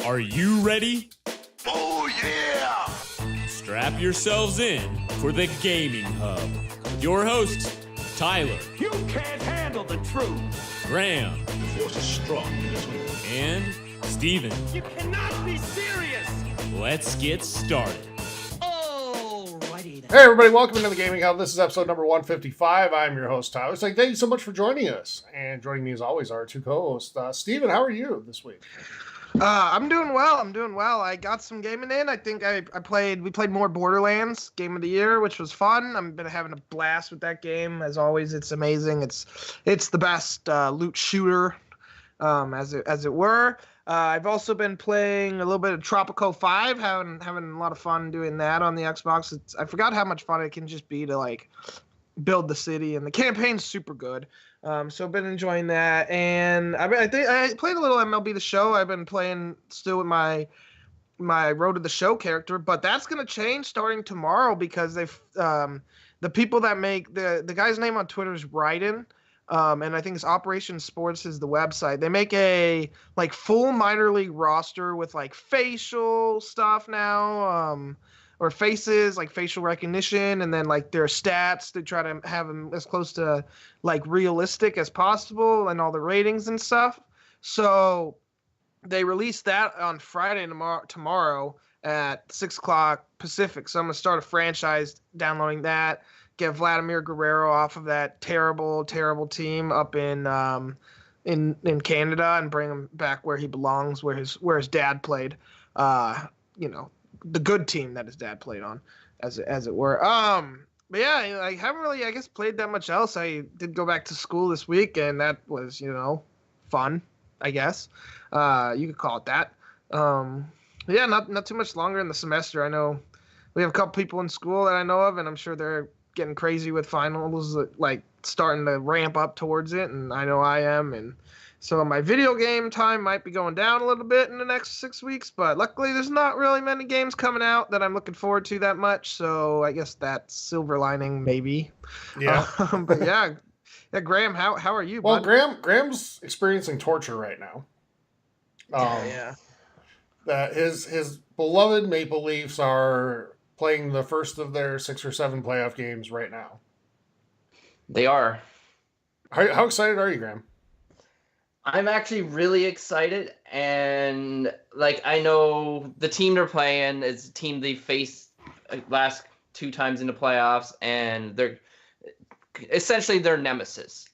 Are you ready? Oh, yeah! Strap yourselves in for the Gaming Hub. With your hosts, Tyler. You can't handle the truth! Graham. The force is strong in this way. And Steven. You cannot be serious! Let's get started. Alrighty then. Hey everybody, welcome into the Gaming Hub. This is episode number 155. I'm your host, Tyler. Thank you so much for joining us. And joining me as always are our two co-hosts. Steven, how are you this week? I'm doing well. I got some gaming in. I think we played more Borderlands Game of the Year, which was fun. I've been having a blast with that game. As always, it's amazing. It's the best loot shooter, as it were. I've also been playing a little bit of Tropico 5, having a lot of fun doing that on the Xbox. I forgot how much fun it can just be to like build the city, and the campaign's super good. So I've been enjoying that, and I played a little MLB The Show. I've been playing still with my Road to the Show character, but that's gonna change starting tomorrow because they've the people that make the guy's name on Twitter is Raiden, and I think it's Operation Sports is the website. They make a like full minor league roster with like facial stuff now. Or faces, like facial recognition, and then like their stats to try to have them as close to like realistic as possible, and all the ratings and stuff. So they released that on Friday tomorrow at 6:00 Pacific. So I'm gonna start a franchise downloading that, get Vladimir Guerrero off of that terrible team up in Canada, and bring him back where he belongs, where his dad played. The good team that his dad played on, as it were. But yeah, I haven't really, I guess, played that much else. I did go back to school this week, and that was, fun, I guess. You could call it that. Yeah, not too much longer in the semester. I know we have a couple people in school that I know of, and I'm sure they're getting crazy with finals, like starting to ramp up towards it, and I know I am, and so my video game time might be going down a little bit in the next 6 weeks, but luckily there's not really many games coming out that I'm looking forward to that much. So I guess that's silver lining, maybe. Yeah. But yeah, Graham, how are you? Well, bud? Graham's experiencing torture right now. Yeah. That his beloved Maple Leafs are playing the first of their 6 or 7 playoff games right now. They are. How excited are you, Graham? I'm actually really excited, and I know the team they're playing is a team they faced last 2 times in the playoffs, and they're essentially their nemesis.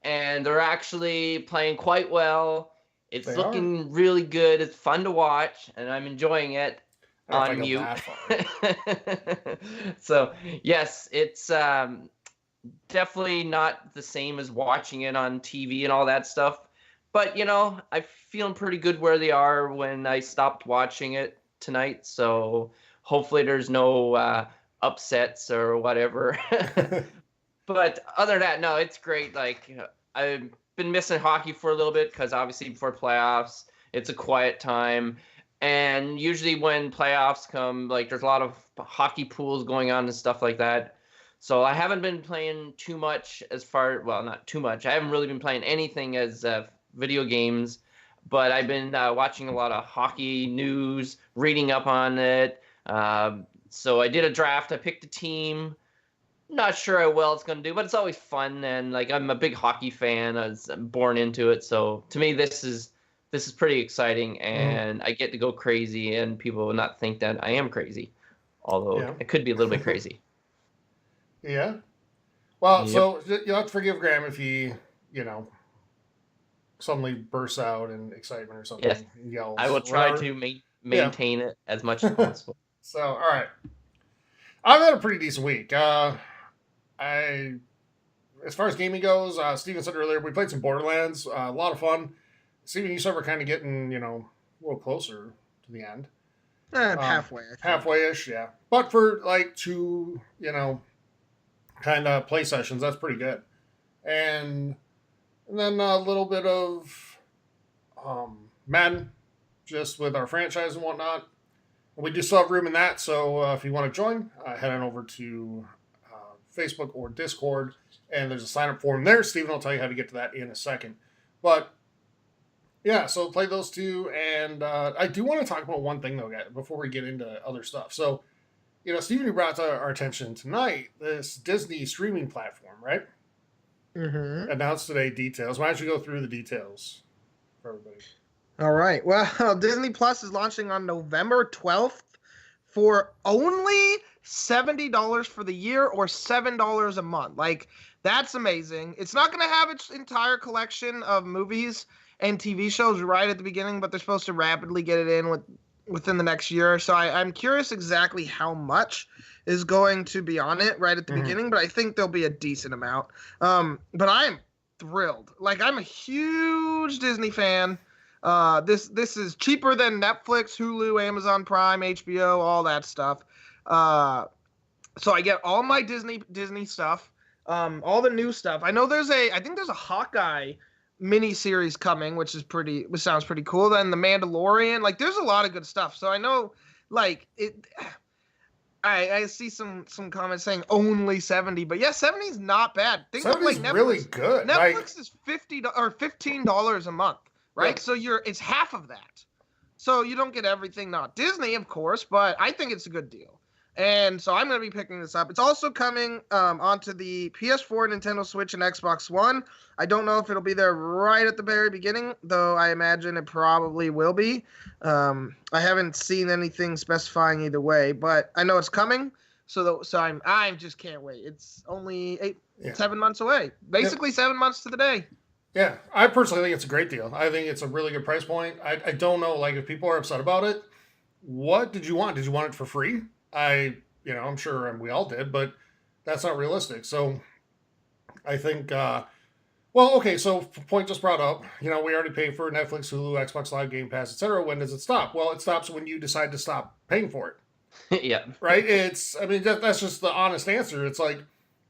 And they're actually playing quite well. It's looking really good. It's fun to watch, and I'm enjoying it on mute. So, yes, it's definitely not the same as watching it on TV and all that stuff. But, I'm feeling pretty good where they are when I stopped watching it tonight. So hopefully there's no upsets or whatever. But other than that, no, it's great. I've been missing hockey for a little bit because obviously before playoffs, it's a quiet time. And usually when playoffs come, there's a lot of hockey pools going on and stuff like that. So I haven't been playing too much not too much. I haven't really been playing anything as video games, but I've been watching a lot of hockey news, reading up on it. So I did a draft. I picked a team. Not sure how well it's going to do, but it's always fun. And I'm a big hockey fan. I'm born into it. So to me, this is pretty exciting, and I get to go crazy, and people will not think that I am crazy, although it could be a little bit crazy. Yeah. Well, Yep. So you'll have to forgive Graham if he, suddenly bursts out in excitement or something. Yes. And yells. I will try whatever. to maintain it as much as possible. So, all right. I've had a pretty decent week. As far as gaming goes, Steven said earlier, we played some Borderlands. A lot of fun. Steven, you said we're kind of getting, a little closer to the end. Halfway. I think. Halfway-ish, yeah. But for 2, kind of play sessions, that's pretty good. And then a little bit of Madden, just with our franchise and whatnot. We do still have room in that, so if you want to join, head on over to Facebook or Discord, and there's a sign-up form there. Steven will tell you how to get to that in a second. But Yeah, so play those two, and I do want to talk about one thing though, guys, before we get into other stuff. So, Stephen, you brought to our attention tonight this Disney streaming platform, right? Mm-hmm. Announced today details. Why don't you go through the details for everybody? All right. Well, Disney Plus is launching on November 12th for only $70 for the year or $7 a month. Like, that's amazing. It's not going to have its entire collection of movies and TV shows right at the beginning, but they're supposed to rapidly get it in within the next year. So I'm curious exactly how much is going to be on it right at the beginning, but I think there'll be a decent amount. But I'm thrilled. Like, I'm a huge Disney fan. This is cheaper than Netflix, Hulu, Amazon Prime, HBO, all that stuff. So I get all my Disney stuff, all the new stuff. I think there's a Hawkeye mini series coming, which sounds pretty cool. Then the Mandalorian, like there's a lot of good stuff. So I know, like it. I see some comments saying only 70, but yeah, 70 is not bad. Think of like Netflix. Really good. Netflix is $50 or $15 a month, right? So it's half of that. So you don't get everything, not Disney, of course, but I think it's a good deal. And so I'm going to be picking this up. It's also coming onto the PS4, Nintendo Switch, and Xbox One. I don't know if it'll be there right at the very beginning, though I imagine it probably will be. I haven't seen anything specifying either way, but I know it's coming. So I just can't wait. It's only 7 months away. Basically 7 months to the day. Yeah, I personally think it's a great deal. I think it's a really good price point. I don't know, like, if people are upset about it, what did you want? Did you want it for free? I'm sure we all did, but that's not realistic. So I think, so point just brought up, we already pay for Netflix, Hulu, Xbox Live, Game Pass, etc. When does it stop? Well, it stops when you decide to stop paying for it. Yeah. Right? That's just the honest answer. It's like,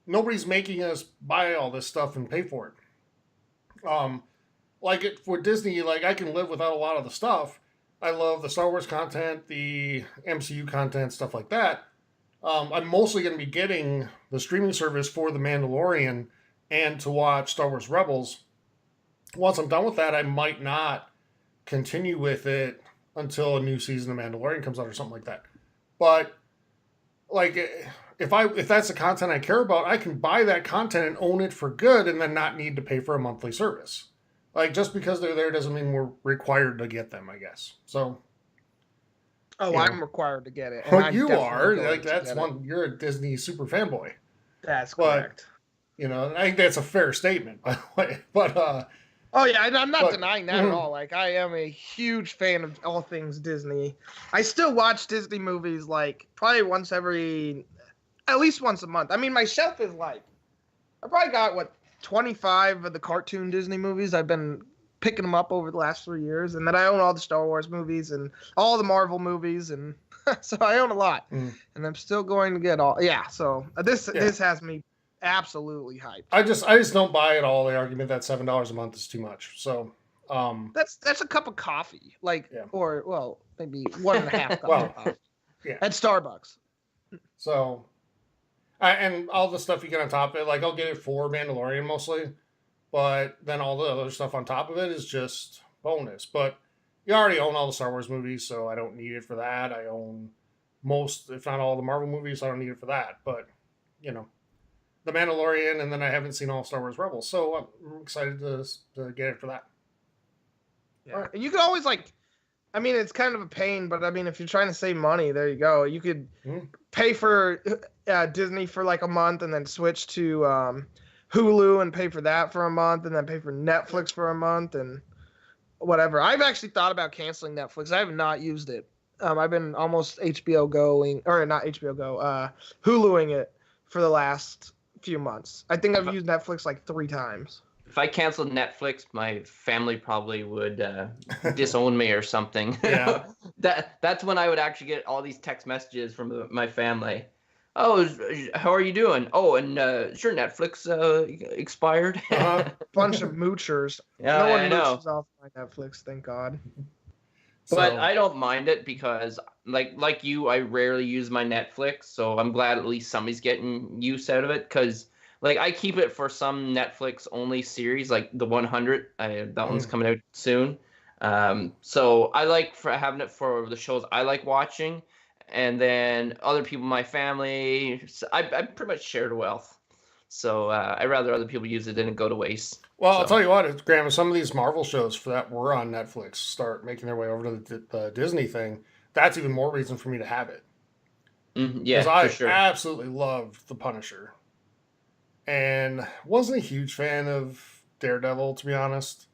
nobody's making us buy all this stuff and pay for it. For Disney, like, I can live without a lot of the stuff. I love the Star Wars content, the MCU content, stuff like that. I'm mostly going to be getting the streaming service for The Mandalorian and to watch Star Wars Rebels. Once I'm done with that, I might not continue with it until a new season of Mandalorian comes out or something like that. But, like, if that's the content I care about, I can buy that content and own it for good and then not need to pay for a monthly service. Like, just because they're there doesn't mean we're required to get them, I guess. So. Oh, I'm required to get it. Well, you are. Like, that's one. You're a Disney super fanboy. That's correct. I think that's a fair statement, by the way. But. Oh, yeah, I'm not denying that at all. Like, I am a huge fan of all things Disney. I still watch Disney movies, like, probably at least once a month. I mean, my shelf is like, I probably got, 25 of the cartoon Disney movies. I've been picking them up over the last 3 years, and then I own all the Star Wars movies and all the Marvel movies, and so I own a lot. And I'm still going to get all. Yeah, so this has me absolutely hyped. I just don't buy at all the argument that $7 a month is too much. So that's a cup of coffee, or maybe 1.5 cups of coffee at Starbucks. So. And all the stuff you get on top of it, like, I'll get it for Mandalorian mostly, but then all the other stuff on top of it is just bonus. But you already own all the Star Wars movies, so I don't need it for that. I own most, if not all, the Marvel movies, so I don't need it for that. But, the Mandalorian, and then I haven't seen all Star Wars Rebels, so I'm excited to get it for that. Yeah, right. And you could always, it's kind of a pain, but if you're trying to save money, there you go. You could pay for Disney for like a month and then switch to Hulu and pay for that for a month and then pay for Netflix for a month and whatever. I've actually thought about canceling Netflix. I have not used it. I've been almost Huluing it for the last few months. I think I've used Netflix like 3 times. If I canceled Netflix, my family probably would disown me or something. Yeah. That's when I would actually get all these text messages from my family. Oh, how are you doing? Oh, and sure, Netflix expired. Bunch of moochers. Yeah, no one I know. mooches off my Netflix, thank God. But I don't mind it because, like you, I rarely use my Netflix, so I'm glad at least somebody's getting use out of it because. Like, I keep it for some Netflix-only series, like The 100. That one's coming out soon. So I like for having it for the shows I like watching, and then other people, my family. I pretty much share the wealth. So I'd rather other people use it than it go to waste. Well, So. I'll tell you what, Graham, if some of these Marvel shows that were on Netflix start making their way over to the Disney thing, that's even more reason for me to have it. Yeah, Because I for sure. absolutely loved The Punisher. And wasn't a huge fan of Daredevil, to be honest.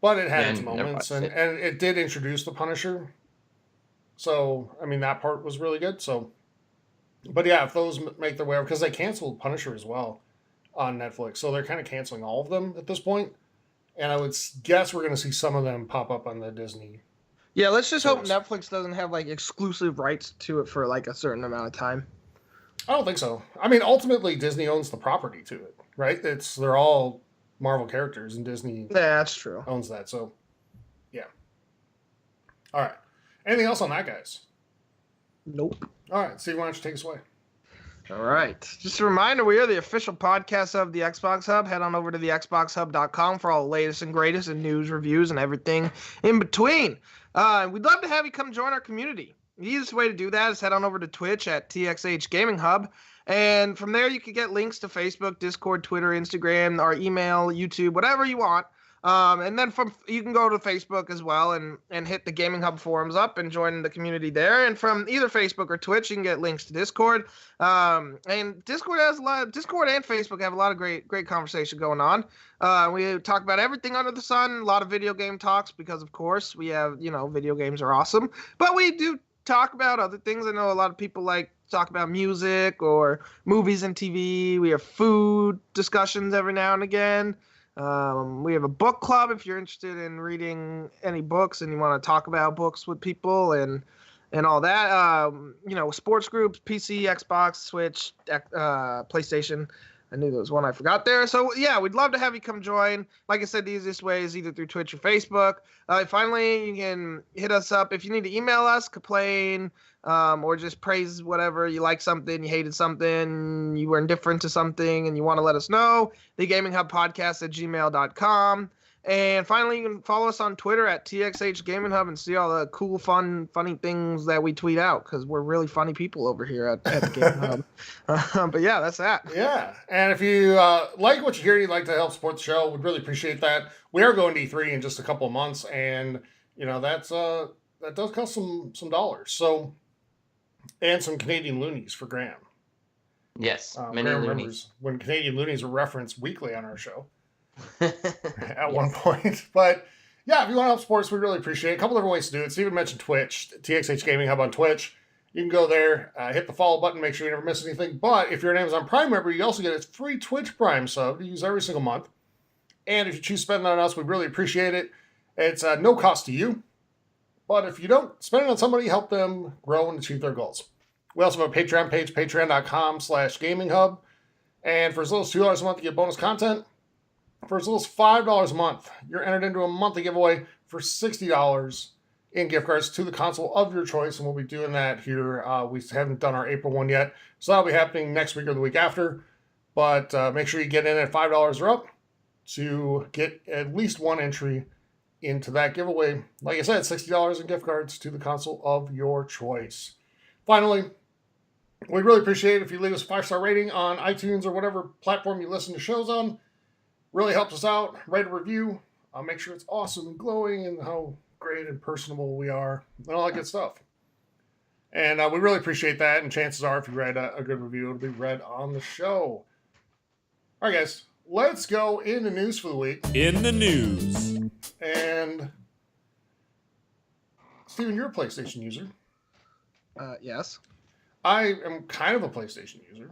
But it had its never moments, watched and, it. and it did introduce The Punisher. So, I mean, that part was really good. So, but yeah, if those make their way over, because they canceled Punisher as well on Netflix. So they're kind of canceling all of them at this point. And I would guess we're going to see some of them pop up on the Disney. Yeah, let's just hope Service. Netflix doesn't have like exclusive rights to it for like a certain amount of time. I don't think so. I mean, ultimately, Disney owns the property to it, right? They're all Marvel characters, and Disney Yeah, that's true. owns that. So, yeah. All right. Anything else on that, guys? Nope. All right. Steve, why don't you take us away? All right. Just a reminder, we are the official podcast of the Xbox Hub. Head on over to the xboxhub.com for all the latest and greatest in news, reviews, and everything in between. We'd love to have you come join our community. The easiest way to do that is head on over to Twitch at TXH Gaming Hub. And from there, you can get links to Facebook, Discord, Twitter, Instagram, our email, YouTube, whatever you want. And then you can go to Facebook as well and hit the Gaming Hub forums up and join the community there. And from either Facebook or Twitch, you can get links to Discord. And Discord Discord and Facebook have a lot of great conversation going on. We talk about everything under the sun, a lot of video game talks because, of course, we have, video games are awesome. But we do talk about other things. I know a lot of people like talk about music or movies and TV. We have food discussions every now and again. We have a book club if you're interested in reading any books and you want to talk about books with people and all that. Sports groups, PC, Xbox, Switch, PlayStation. I knew there was one I forgot there. So, yeah, we'd love to have you come join. Like I said, the easiest way is either through Twitch or Facebook. Finally, you can hit us up. If you need to email us, complain, or just praise whatever. You like something, you hated something, you were indifferent to something, and you want to let us know, thegaminghubpodcast@gmail.com. And finally, you can follow us on Twitter at TXH Gaming Hub and see all the cool, funny things that we tweet out because we're really funny people over here at the Gaming Hub. But yeah, that's that. Yeah. And if you like what you hear, you'd like to help support the show, we'd really appreciate that. We are going to E3 in just a couple of months, and that does cost some dollars. So, and some Canadian loonies for Graham. Yes, many Graham loonies. remembers when Canadian loonies were referenced weekly on our show. At one point. But yeah, if you want to help support us, we really appreciate it. A couple different ways to do it. Steven mentioned Twitch, TXH Gaming Hub on Twitch. You can go there, hit the follow button, make sure you never miss anything. But if you're an Amazon Prime member, you also get a free Twitch Prime sub to use every single month. And if you choose to spend that on us, we really appreciate it. It's no cost to you. But if you don't, spend it on somebody, help them grow and achieve their goals. We also have a Patreon page, patreon.com/gaminghub. And for as little as $2 a month, you get bonus content. For as little as $5 a month, you're entered into a monthly giveaway for $60 in gift cards to the console of your choice, and we'll be doing that here. We haven't done our April one yet, so that'll be happening next week or the week after. But make sure you get in at $5 or up to get at least one entry into that giveaway. Like I said, $60 in gift cards to the console of your choice. Finally, we'd really appreciate it if you leave us a 5-star rating on iTunes or whatever platform you listen to shows on. Really helps us out. Write a review. Make sure it's awesome and glowing and how great and personable we are and all that good stuff. And we really appreciate that. And chances are, if you write a good review, it'll be read on the show. All right, guys. Let's go into news for the week. In the news. And Steven, you're a PlayStation user. Yes. I am kind of a PlayStation user.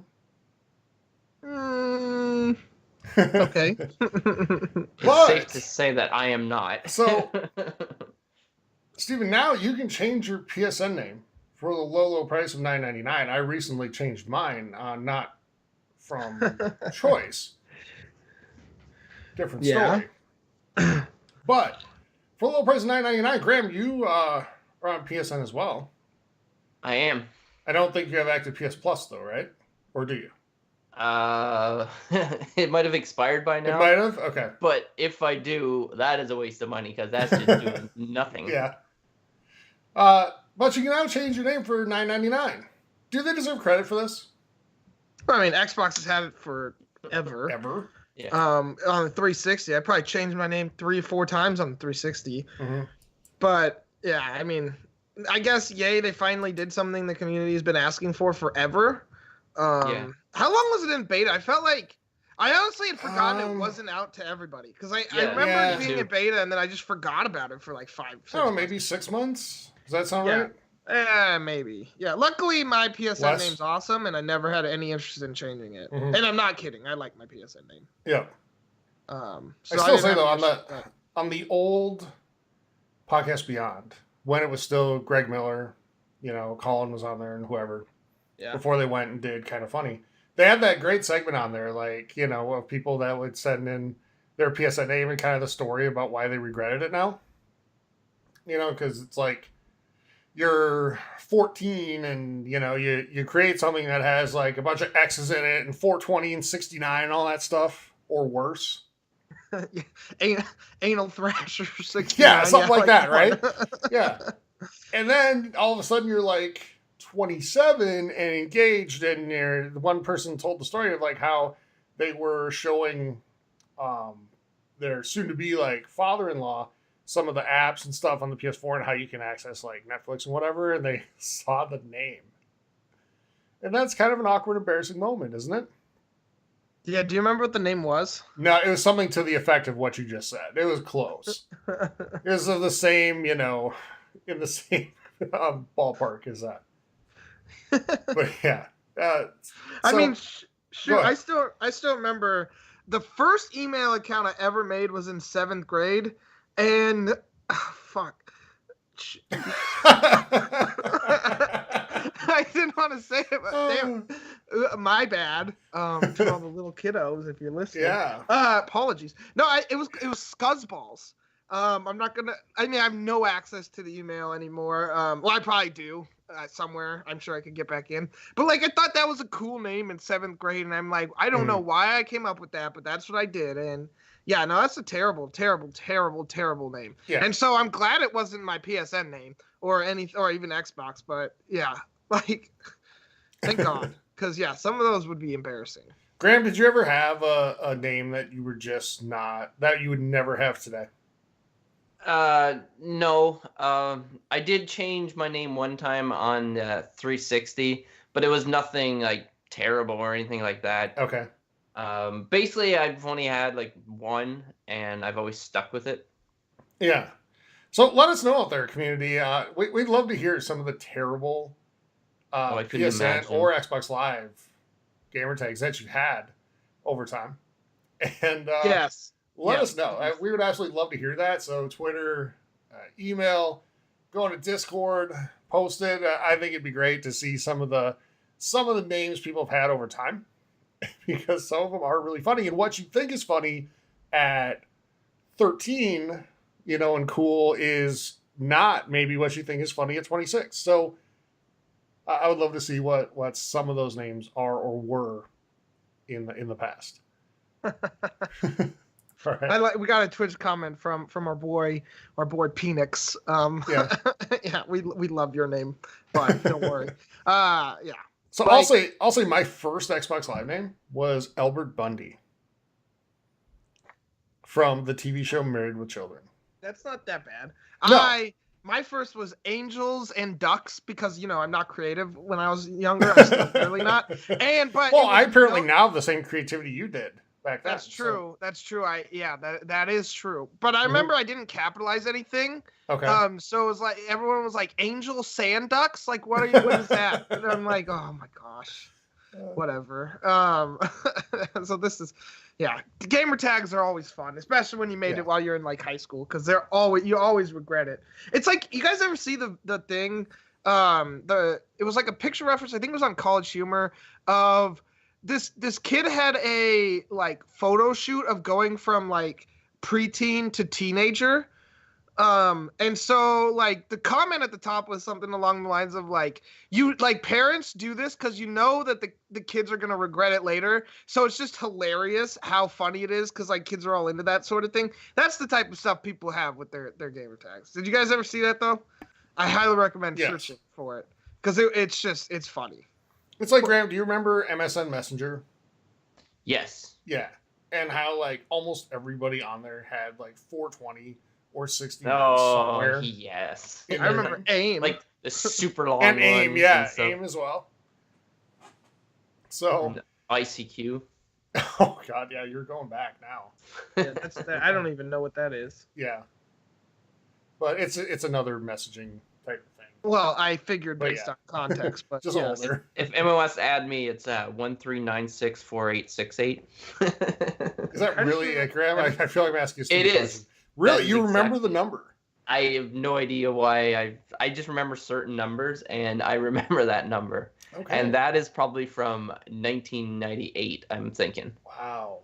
Okay. It's safe to say that I am not. So, Steven, now you can change your PSN name for the low price of $9.99. I recently changed mine, not from choice. Different story. But for the low price of $9.99, Graham, you are on PSN as well. I am. I don't think you have active PS Plus, though, right? Or do you? It might have expired by It now. might have? Okay. But if I do, that is a waste of money because that's just doing nothing. Yeah. But you can now change your name for $9.99. Do they deserve credit for this? I mean, Xbox has had it forever. Ever? Yeah. On the 360, I probably changed my name 3 or 4 times on the 360. Mm-hmm. But yeah, I mean, I guess yay, they finally did something the community has been asking for forever. Yeah. How long was it in beta? I felt like I honestly had forgotten it wasn't out to everybody because I remember it being in beta and then I just forgot about it for like 5. 6 I don't know, months. maybe 6 months. Does that sound right? Maybe. Yeah. Luckily, my PSN Less? name's awesome, and I never had any interest in changing it. Mhm. And I'm not kidding. I like my PSN name. Yeah. So I still didn't say have though, any issue- on the old Podcast Beyond, when it was still Greg Miller, Colin was on there and whoever, before they went and did Kind of Funny, they had that great segment on there, like, of people that would send in their PSN name and kind of the story about why they regretted it now. Because it's like, you're 14 and, you create something that has like a bunch of X's in it and 420 and 69 and all that stuff, or worse. Anal Thrasher 69. Yeah, something like that, come right? on. Yeah. And then all of a sudden you're like 27 and engaged, and the one person told the story of like how they were showing their soon-to-be like father-in-law some of the apps and stuff on the PS4 and how you can access like Netflix and whatever, and they saw the name. And that's kind of an awkward, embarrassing moment, isn't it? Yeah, do you remember what the name was? No, it was something to the effect of what you just said. It was close. It was of the same, in the same ballpark as that. But yeah. I So- mean, shoot, Go I ahead. still remember the first email account I ever made was in 7th grade, and fuck. I didn't want to say it, but damn, my bad. To all the little kiddos, if you're listening. Yeah. Apologies. No, it was Scuzzballs. I'm not gonna. I mean, I have no access to the email anymore. Well, I probably do somewhere. I'm sure I could get back in. But like, I thought that was a cool name in 7th grade, and I'm like, I don't know why I came up with that, but that's what I did. And yeah, no, that's a terrible, terrible, terrible, terrible name. Yeah. And so I'm glad it wasn't my PSN name or even Xbox. But yeah, like, thank God, because yeah, some of those would be embarrassing. Graham, did you ever have a name that you were just that you would never have today? No. I did change my name one time on 360, but it was nothing like terrible or anything like that. Okay. Basically, I've only had like one, and I've always stuck with it. Yeah. So let us know out there, community. We'd love to hear some of the terrible I couldn't PSN imagine. or Xbox Live gamer tags that you've had over time. And Yes. let Yeah. us know. We would absolutely love to hear that. So Twitter, email, go on to Discord, post it. I think it'd be great to see some of the names people have had over time, because some of them are really funny. And what you think is funny at 13, and cool is not maybe what you think is funny at 26. So I would love to see what some of those names are or were in the past. All right. We got a Twitch comment from our boy Penix. Yeah. Yeah, we love your name, but don't worry. Yeah. So Like- I'll say my first Xbox Live name was Albert Bundy from the TV show Married with Children. That's not that bad. No. My first was Angels and Ducks because I'm not creative. When I was younger, I'm still clearly not. But Well, it I was- apparently now have the same creativity you did back then. That's true. That's true. That is true. But I remember I didn't capitalize anything. Okay. So it was like everyone was like Angel Sand Ducks. Like what is that? And I'm like, oh my gosh. Whatever. So this is gamer tags are always fun, especially when you made it while you're in like high school, because you always regret it. It's like, you guys ever see the thing? It was like a picture reference, I think it was on College Humor, of this kid had a like photo shoot of going from like preteen to teenager. And so like the comment at the top was something along the lines of like, you like parents do this because you know that the kids are gonna regret it later. So it's just hilarious how funny it is because like kids are all into that sort of thing. That's the type of stuff people have with their gamer tags. Did you guys ever see that though? I highly recommend Yes. searching for it because it's funny. It's like, Graham, do you remember MSN Messenger? Yes. Yeah. And how, like, almost everybody on there had, like, 420 or 60 Oh, somewhere. yes. in I their remember thing. AIM. Like the super long And AIM, ones yeah. and stuff. AIM as well. So, And ICQ. oh, God, yeah, you're going back now. Yeah, I don't even know what that is. Yeah. But it's another messaging type of thing. Well, I figured But based yeah. on context, but Just yes. older. If anyone wants to add me, it's 13964868. Is that really it, Graham? I feel like I'm asking you a stupid It is. question. Really? That is You remember exactly- the number? I have no idea why. I just remember certain numbers, and I remember that number. Okay. And that is probably from 1998, I'm thinking. Wow.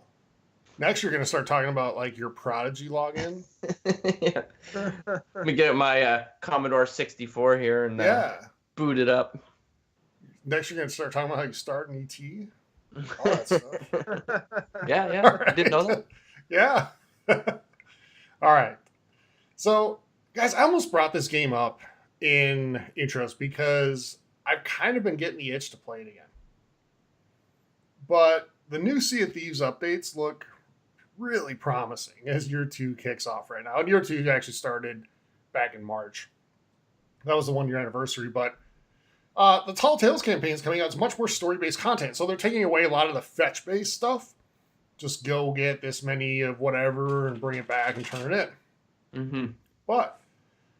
Next, you're going to start talking about, like, your Prodigy login. Yeah. Let me get my Commodore 64 here and Yeah. boot it up. Next, you're going to start talking about how you start in ET. All that stuff. Yeah, All I didn't know that. Yeah. All right. So, guys, I almost brought this game up in intros because I've kind of been getting the itch to play it again. But the new Sea of Thieves updates look really promising as year 2 kicks off right now. And year 2 actually started back in March. That was the 1-year anniversary. But the Tall Tales campaign is coming out. It's much more story-based content. So they're taking away a lot of the fetch-based stuff. Just go get this many of whatever and bring it back and turn it in. Mm-hmm. But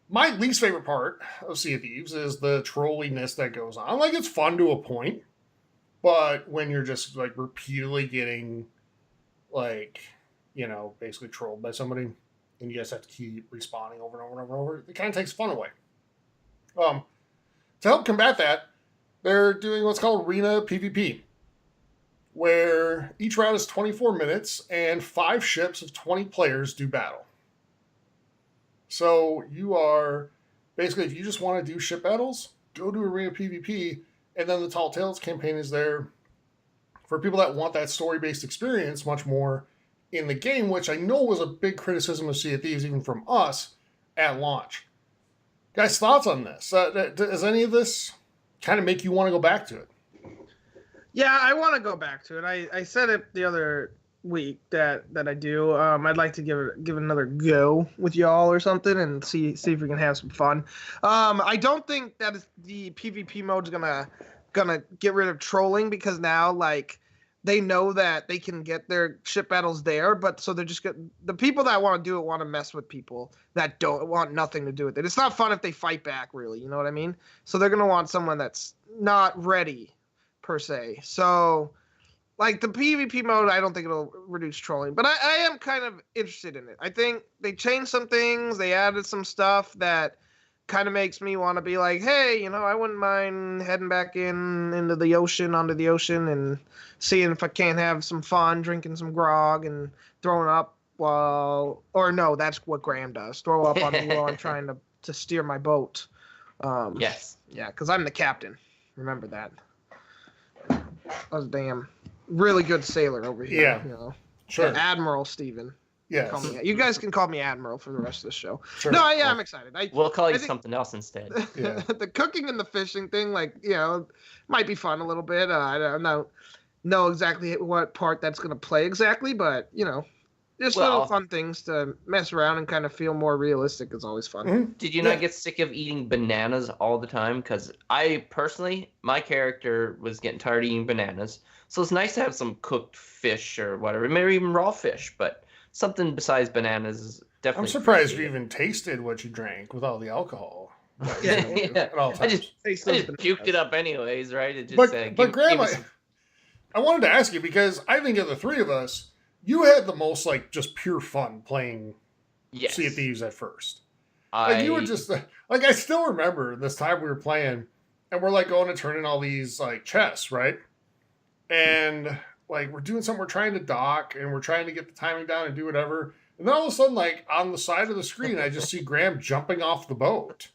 my least favorite part of Sea of Thieves is the trolliness that goes on. Like, it's fun to a point, but when you're just, like, repeatedly getting, like, you know, basically trolled by somebody, and you just have to keep respawning over and over and over and over, it kind of takes fun away. To help combat that, they're doing what's called Arena PvP, where each round is 24 minutes, and 5 ships of 20 players do battle. So you are basically, if you just want to do ship battles, go to Arena PvP, and then the Tall Tales campaign is there for people that want that story-based experience much more in the game, which I know was a big criticism of Sea of Thieves, even from us at launch. Guys, thoughts on this? Does any of this kind of make you want to go back to it? Yeah, I want to go back to it. I said it the other week that I do. I'd like to give it another go with y'all or something and see if we can have some fun. I don't think that the PvP mode's gonna get rid of trolling because now like they know that they can get their ship battles there, but so they're just the people that want to do it want to mess with people that don't want nothing to do with it. It's not fun if they fight back, really. You know what I mean? So they're gonna want someone that's not ready per se. So like the PvP mode, I don't think it'll reduce trolling, but I am kind of interested in it. I think they changed some things. They added some stuff that kind of makes me want to be like, hey, you know, I wouldn't mind heading back onto the ocean, and seeing if I can't have some fun, drinking some grog and throwing up or no, that's what Graham does. Throw up on me while I'm trying to steer my boat. Yes. Yeah, because I'm the captain. Remember that. I was a damn really good sailor over here. Yeah. You know. Sure. Yeah, Admiral Steven. Yes. You guys can call me Admiral for the rest of the show. Sure. No, yeah, I'm excited. We'll call you I think- something else instead. Yeah. The cooking and the fishing thing, like, you know, might be fun a little bit. I don't know exactly what part that's going to play exactly, but, you know, just little Well- fun things to mess around and kind of feel more realistic is always fun. Mhm. Did you Yeah. not get sick of eating bananas all the time? Because I personally, my character was getting tired of eating bananas. So it's nice to have some cooked fish or whatever, maybe even raw fish, but something besides bananas is definitely. I'm surprised you appreciated. even tasted what you drank with all the alcohol. Yeah. At all I times. just Taste I those just puked it up anyways, right? It just, But Graham, me some- I wanted to ask you because I think of the three of us, you had the most like just pure fun playing yes. Sea of Thieves at first. I, Like you were just like I still remember this time we were playing and we're like going to turn in all these like chests, right? And like we're doing something, we're trying to dock and we're trying to get the timing down and do whatever. And And then all of a sudden, like on the side of the screen, I just see Graham jumping off the boat,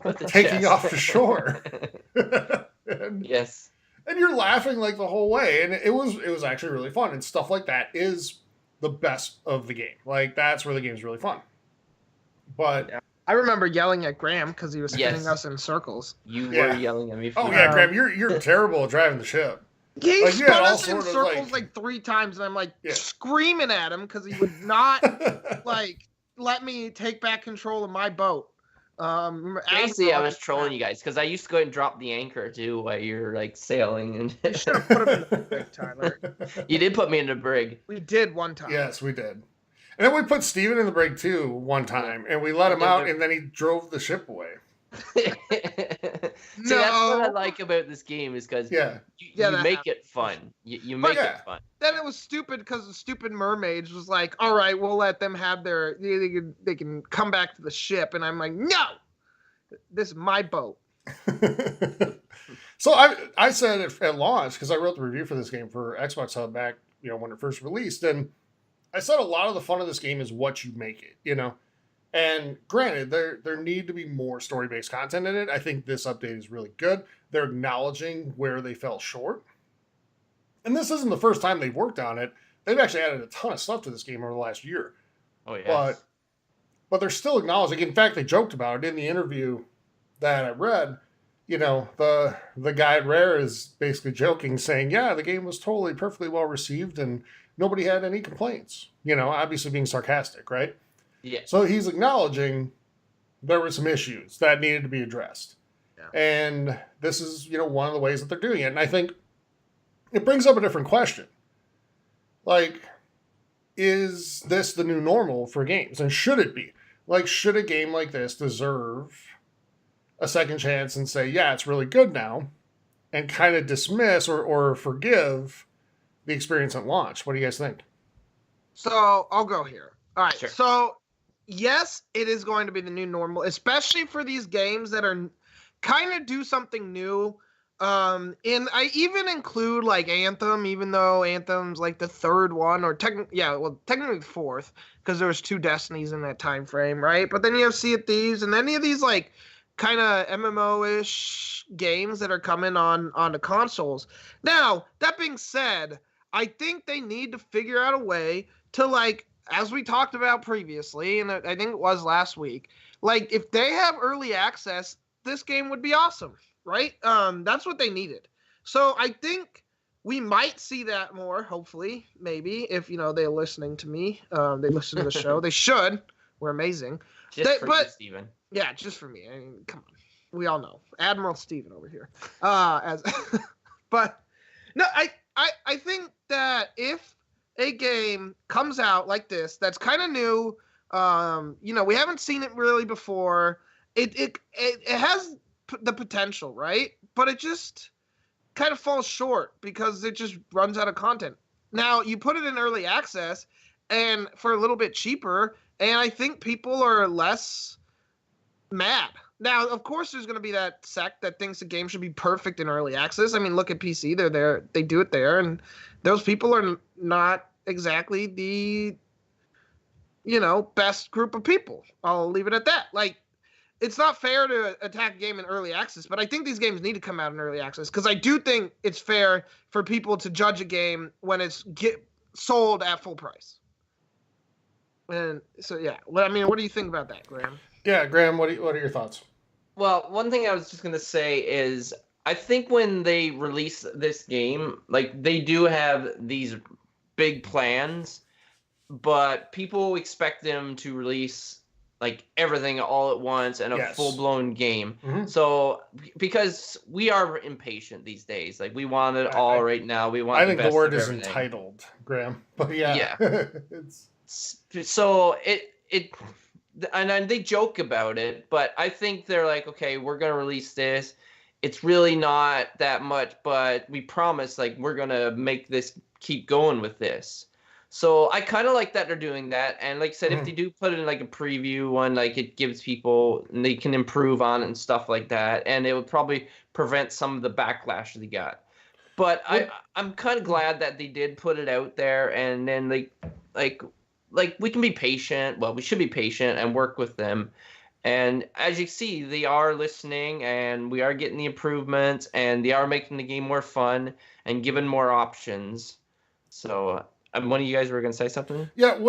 With the taking chest. off the shore. and, Yes. and you're laughing like the whole way, and it was actually really fun. And stuff like that is the best of the game. Like that's where the game's really fun. But Yeah. I remember yelling at Graham because he was spinning Yes. us in circles. You Yeah. were yelling at me. For oh that. yeah, Graham, you're terrible at driving the ship. He Like, you had spun all us in sort of, circles like 3 times, and I'm like Yeah. screaming at him because he would not like let me take back control of my boat. Basically, I was trolling you guys because I used to go and drop the anchor too while you're like sailing, You and should have put him in the brig, Tyler. you did put me in the brig. We did one time. Yes, we did. And then we put Steven in the brig too one time, and we let him out, and then he drove the ship away. See, that's what I No. like about this game is because Yeah. Yeah, you that make it fun. You make yeah. it fun. Then it was stupid because the stupid mermaids was like, "All right, we'll let them have their. They can come back to the ship," and I'm like, "No, this is my boat." So I said at launch, because I wrote the review for this game for Xbox Hub back, when it first released, and I said a lot of the fun of this game is what you make it, And granted, there need to be more story-based content in it. I think this update is really good. They're acknowledging where they fell short. And this isn't the first time they've worked on it. They've actually added a ton of stuff to this game over the last year. Oh yeah. But they're still acknowledging. In fact, they joked about it in the interview that I read. The guy at Rare is basically joking, saying, yeah, the game was totally perfectly well received and nobody had any complaints. Obviously being sarcastic, right? Yeah. So he's acknowledging there were some issues that needed to be addressed. Yeah. And this is, one of the ways that they're doing it. And I think it brings up a different question. Like, is this the new normal for games? And should it be? Like, should a game like this deserve a second chance and say, yeah, it's really good now, and kind of dismiss or forgive the experience at launch? What do you guys think? So I'll go here. All right. Sure. So yes, it is going to be the new normal, especially for these games that are kind of do something new. And I even include like Anthem, even though Anthem's like the third one, or technically the fourth, because there was 2 Destinies in that time frame, right? But then you have Sea of Thieves and any of these like kind of MMO-ish games that are coming on the consoles. Now, that being said, I think they need to figure out a way to, like, as we talked about previously, and I think it was last week, like, if they have early access, this game would be awesome, right? That's what they needed. So I think we might see that more, hopefully, maybe, if, they're listening to me. They listen to the show. They should. We're amazing. Just for you, Steven. Yeah, just for me. I mean, come on. We all know. Admiral Steven over here. But no, I think that if a game comes out like this, that's kind of new, we haven't seen it really before. It has the potential, right? But it just kind of falls short because it just runs out of content. Now, you put it in early access and for a little bit cheaper, and I think people are less mad. Now, of course, there's going to be that sect that thinks the game should be perfect in early access. I mean, look at PC. They're there. They do it there. And those people are not exactly the, best group of people. I'll leave it at that. Like, it's not fair to attack a game in early access, but I think these games need to come out in early access because I do think it's fair for people to judge a game when it's sold at full price. And so, yeah. What do you think about that, Graham? Yeah, Graham, what are your thoughts? Well, one thing I was just going to say is I think when they release this game, like they do have these big plans, but people expect them to release like everything all at once and a full-blown game. Mm-hmm. So because we are impatient these days, like we want it all right now. We want. I think the word is everything. entitled, Graham. But yeah. It's so it. And then they joke about it, but I think they're like, okay, we're going to release this. It's really not that much, but we promise, like, we're going to make this keep going with this. So I kind of like that they're doing that. And like I said, if they do put it in like a preview one, like it gives people, and they can improve on it and stuff like that. And it would probably prevent some of the backlash they got. But I'm kind of glad that they did put it out there. And then like like we can be patient. Well, we should be patient and work with them. And as you see, they are listening, and we are getting the improvements, and they are making the game more fun and giving more options. So, one of you guys were going to say something? Yeah,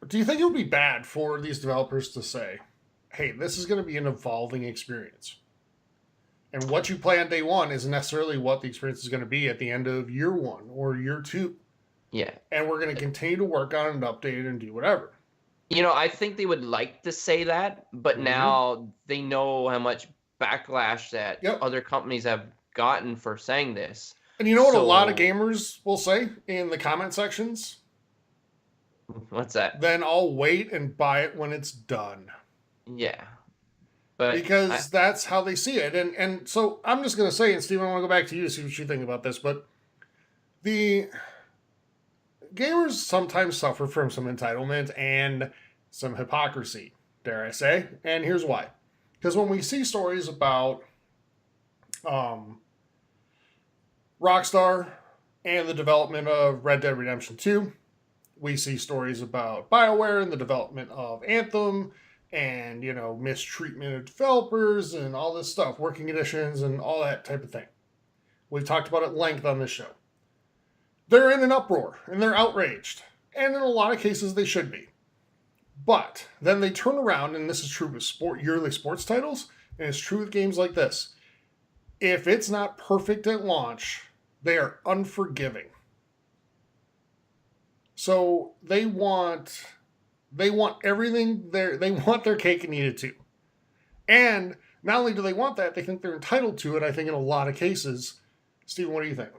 do you think it would be bad for these developers to say, hey, this is going to be an evolving experience? And what you play on day one isn't necessarily what the experience is going to be at the end of year one or year two. Yeah. And we're going to continue to work on it and update it and do whatever. I think they would like to say that, but now they know how much backlash that other companies have gotten for saying this. And you know what a lot of gamers will say in the comment sections? What's that? Then I'll wait and buy it when it's done. Yeah. But because that's how they see it. And so I'm just going to say, and Steven, I want to go back to you to see what you think about this, but the gamers sometimes suffer from some entitlement and some hypocrisy, dare I say. And here's why. Because when we see stories about Rockstar and the development of Red Dead Redemption 2, we see stories about BioWare and the development of Anthem and, mistreatment of developers and all this stuff, working conditions and all that type of thing. We've talked about it at length on this show. They're in an uproar and they're outraged. And in a lot of cases, they should be. But then they turn around, and this is true with yearly sports titles, and it's true with games like this. If it's not perfect at launch, they are unforgiving. So they want everything there. They want their cake and eat it too. And not only do they want that, they think they're entitled to it. I think in a lot of cases. Steven, what do you think?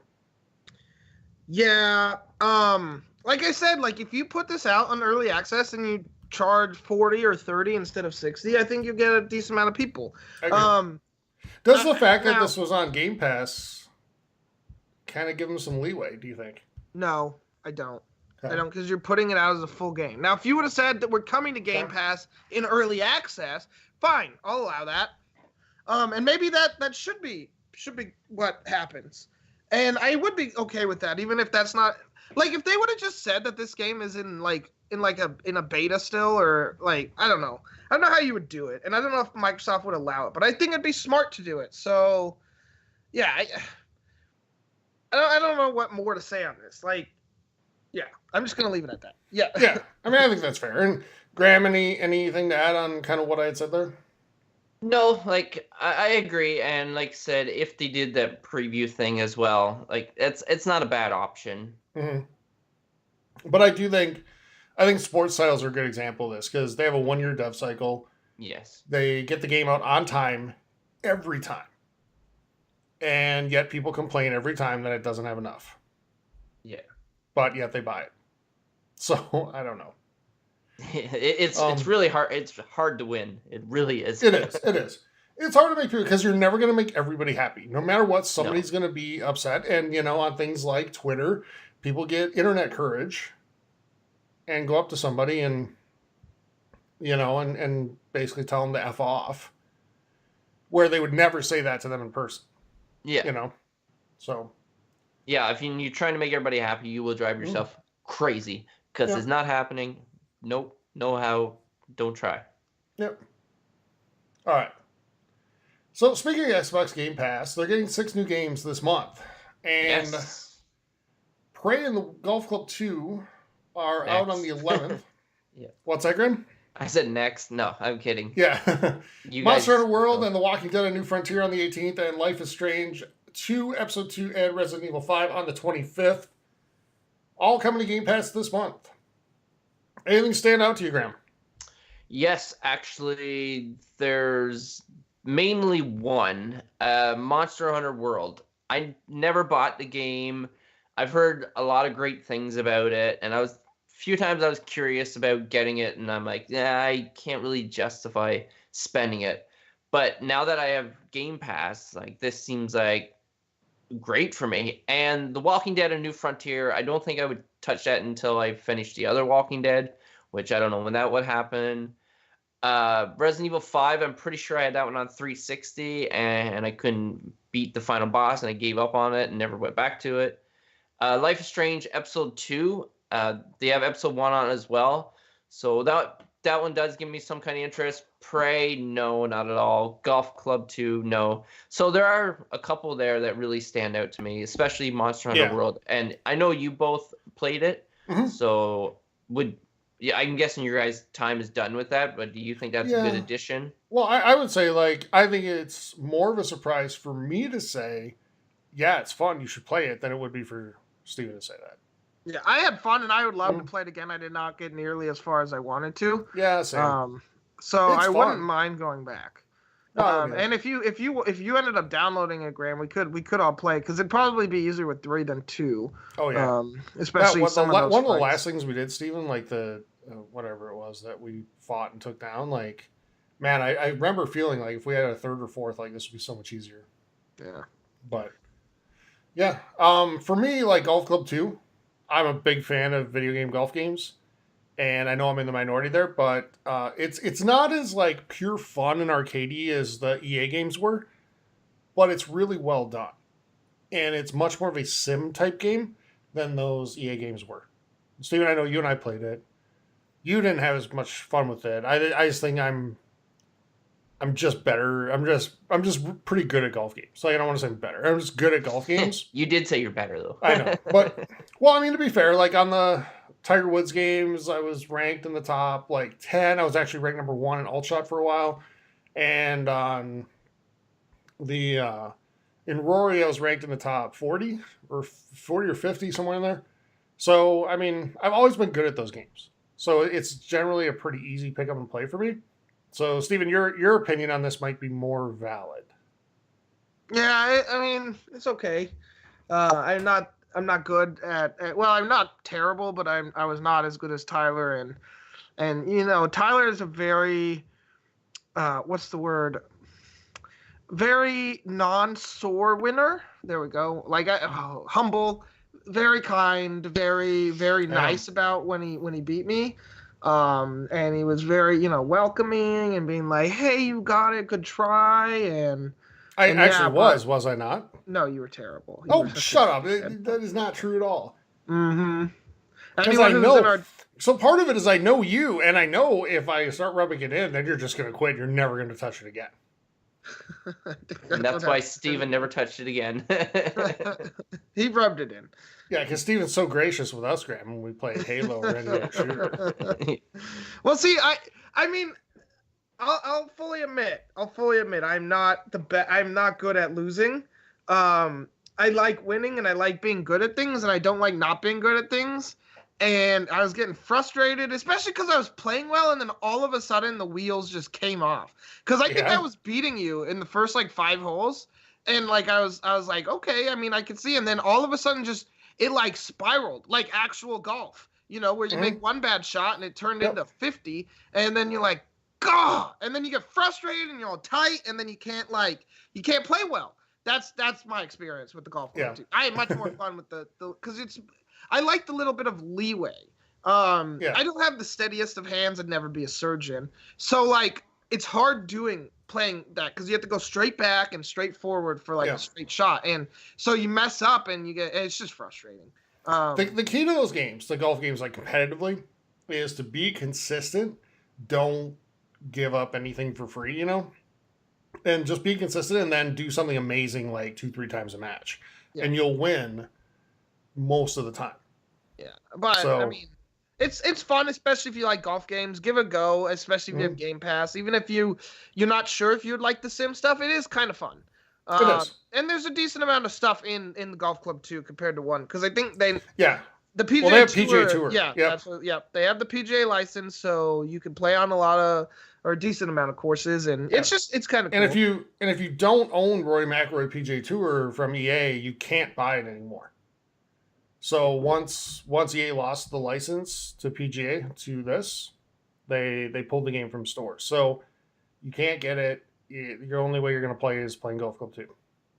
Yeah. Like I said, if you put this out on early access and you charge 40 or 30 instead of 60, I think you get a decent amount of people. Does the fact that this was on Game Pass kind of give them some leeway, do you think? No, I don't. Okay. I don't, because you're putting it out as a full game. Now, if you would have said that we're coming to Game Pass in early access, fine, I'll allow that. And maybe that should be what happens. And I would be okay with that, even if that's not if they would have just said that this game is in a beta still, or I don't know how you would do it, and I don't know if Microsoft would allow it, but I think it'd be smart to do it. So, yeah, I don't know what more to say on this. Yeah, I'm just gonna leave it at that. Yeah, yeah. I mean, I think that's fair. And Graham, anything to add on kind of what I had said there? No, I agree, and like I said, if they did that preview thing as well, it's not a bad option. Mm-hmm. But I think sports titles are a good example of this because they have a 1-year dev cycle. Yes. They get the game out on time every time. And yet people complain every time that it doesn't have enough. Yeah. But yet they buy it. So, I don't know. It's really hard. It's hard to win. It really is. It is. It's hard to make people, because you're never going to make everybody happy. No matter what, somebody's going to be upset. And, on things like Twitter, people get internet courage and go up to somebody and, and basically tell them to F off, where they would never say that to them in person. Yeah. So. Yeah, if you're trying to make everybody happy, you will drive yourself crazy, because it's not happening. Nope. No how. Don't try. Yep. All right. So speaking of Xbox Game Pass, they're getting 6 new games this month. And Prey and the Golf Club 2 are out on the 11th. Yeah. What's that, Grim? I said next. No, I'm kidding. Yeah. Monster Hunter World and The Walking Dead: A New Frontier on the 18th, and Life is Strange 2, Episode 2, and Resident Evil 5 on the 25th. All coming to Game Pass this month. Anything stand out to you, Graham? Yes, actually, there's mainly one. Monster Hunter World. I never bought the game. I've heard a lot of great things about it, and a few times I was curious about getting it, and I'm like, I can't really justify spending it. But now that I have Game Pass, this seems like great for me. And The Walking Dead: A New Frontier, I don't think I would touch that until I finish the other Walking Dead, which I don't know when that would happen. Resident Evil 5, I'm pretty sure I had that one on 360, and I couldn't beat the final boss, and I gave up on it and never went back to it. Life is Strange Episode 2, they have Episode 1 on as well. So that one does give me some kind of interest. Prey, no, not at all. Golf Club 2, no. So there are a couple there that really stand out to me, especially Monster Hunter World. And I know you both played it, so I'm guessing your guys' time is done with that. But do you think that's a good addition? Well, I would say I think it's more of a surprise for me to say, yeah, it's fun. You should play it than it would be for Steven to say that. Yeah, I had fun, and I would love to play it again. I did not get nearly as far as I wanted to. Yeah, same. So It's I fun. wouldn't mind going back. And if you ended up downloading it, Graham, we could all play because it'd probably be easier with 3 than 2. Oh yeah. Especially one of the last things we did, Steven, like the whatever it was that we fought and took down. Like, man, I remember feeling like if we had a 3rd or 4th, like this would be so much easier. Yeah. But yeah, for me, like Golf Club 2. I'm a big fan of video game golf games, and I know I'm in the minority there, but it's not as like pure fun and arcadey as the EA games were, but it's really well done, and it's much more of a sim type game than those EA games were. Steven, I know you and I played it. You didn't have as much fun with it. I just think I'm just better. I'm just pretty good at golf games. Like, I don't want to say I'm better. I'm just good at golf games. You did say you're better though. I know, but well, I mean, to be fair, like on the Tiger Woods games, I was ranked in the top like 10. I was actually ranked number 1 in alt shot for a while, and on the in Rory, I was ranked in the top 40 or 50, somewhere in there. So, I mean, I've always been good at those games. So it's generally a pretty easy pick up and play for me. So, Steven, your opinion on this might be more valid. Yeah, I mean, it's okay. I'm not good at well, I'm not terrible, but I was not as good as Tyler, and you know, Tyler is a very what's the word? Very non-sore winner. There we go. Like humble, very kind, very nice about when he beat me. And he was very, you know, welcoming and being like, "Hey, you got it, good try." And I actually was I not? No, you were terrible. Shut up! That is not true at all. Mm-hmm. Because I know. So part of it is I know you, and I know if I start rubbing it in, then you're just going to quit. You're never going to touch it again. And that's why Steven never touched it again. He rubbed it in. Yeah, because Steven's so gracious with us, Graham, when we play Halo or any other shooter. Well, see, I mean, I'll fully admit, I'm not I'm not good at losing. I like winning and I like being good at things, and I don't like not being good at things. And I was getting frustrated, especially because I was playing well, and then all of a sudden the wheels just came off. Because I think I was beating you in the first like 5 holes, and like I was like, okay, I mean, I could see, and then all of a sudden just it like spiraled like actual golf, you know, where you make one bad shot and it turned into 50, and then you're like, God, and then you get frustrated and you're all tight, and then you can't play well. That's my experience with the golf club too. I had much more fun with the because I like the little bit of leeway. I don't have the steadiest of hands and never be a surgeon. So like it's hard playing that because you have to go straight back and straight forward for like a straight shot. And so you mess up and it's just frustrating. The key to those games, the golf games, like competitively, is to be consistent. Don't give up anything for free, you know? And just be consistent and then do something amazing like 2-3 times a match. Yeah. And you'll win most of the time. Yeah, but I mean, it's fun, especially if you like golf games. Give it a go, especially if you have Game Pass. Even if you're not sure if you'd like the sim stuff, it is kind of fun. It is. And there's a decent amount of stuff in the golf club too compared to 1, because I think the PGA they have PGA Tour. Yeah, they have the PGA license, so you can play on a decent amount of courses, and it's kind of cool. And if you don't own Rory McIlroy PGA Tour from EA, you can't buy it anymore. So once EA lost the license to PGA to this, they pulled the game from stores. So you can't get it. Your only way you're going to play is playing Golf Club 2.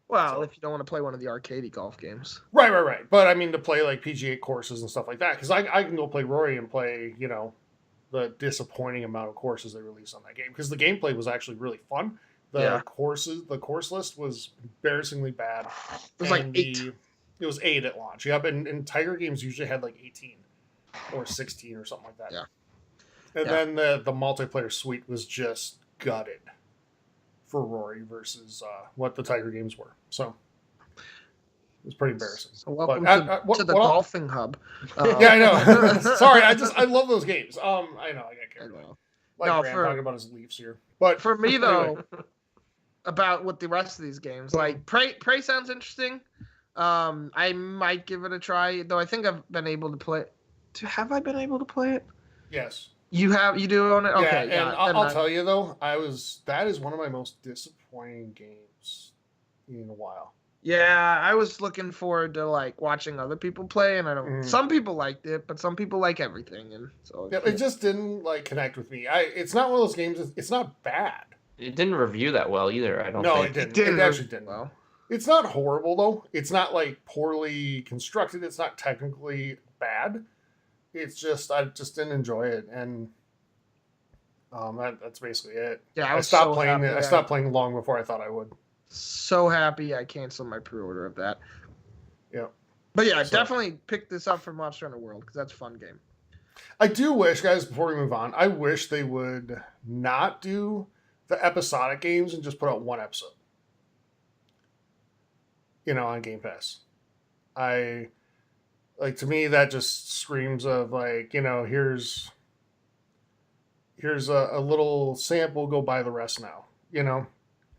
Well, if you don't want to play one of the arcade golf games. Right. But I mean, to play like PGA courses and stuff like that, because I can go play Rory and play, you know, the disappointing amount of courses they released on that game, because the gameplay was actually really fun. The course list was embarrassingly bad. It was like 8. It was 8 at launch. Yep, and Tiger games usually had like 18 or 16 or something like that. Yeah. And then the multiplayer suite was just gutted for Rory versus what the Tiger games were. So it was pretty embarrassing. So welcome to the golfing hub. Yeah, I know. Sorry, I love those games. I know I got carried away. Like Graham talking about his Leafs here. But for me though, about with the rest of these games, like Prey sounds interesting. I might give it a try, though I think I've been able to play it. Have I been able to play it? Yes. You do own it? Okay, yeah. And I'll tell you though, that is one of my most disappointing games in a while. Yeah, I was looking forward to like watching other people play, and I don't. Some people liked it, but some people like everything, and so it just didn't like connect with me. It's not one of those games. It's not bad. It didn't review that well either. I don't. No, think. it didn't. It actually didn't. Well, it's not horrible though. It's not like poorly constructed. It's not technically bad. It's just I just didn't enjoy it, and that's basically it. Yeah, I stopped playing it. I stopped playing long before I thought I would. So happy I canceled my pre-order of that. Yeah. But yeah, definitely pick this up for Monster Hunter World because that's a fun game. I do wish, guys, before we move on, I wish they would not do the episodic games and just put out one episode. On Game Pass. To me, that just screams of like, here's a little sample, go buy the rest now,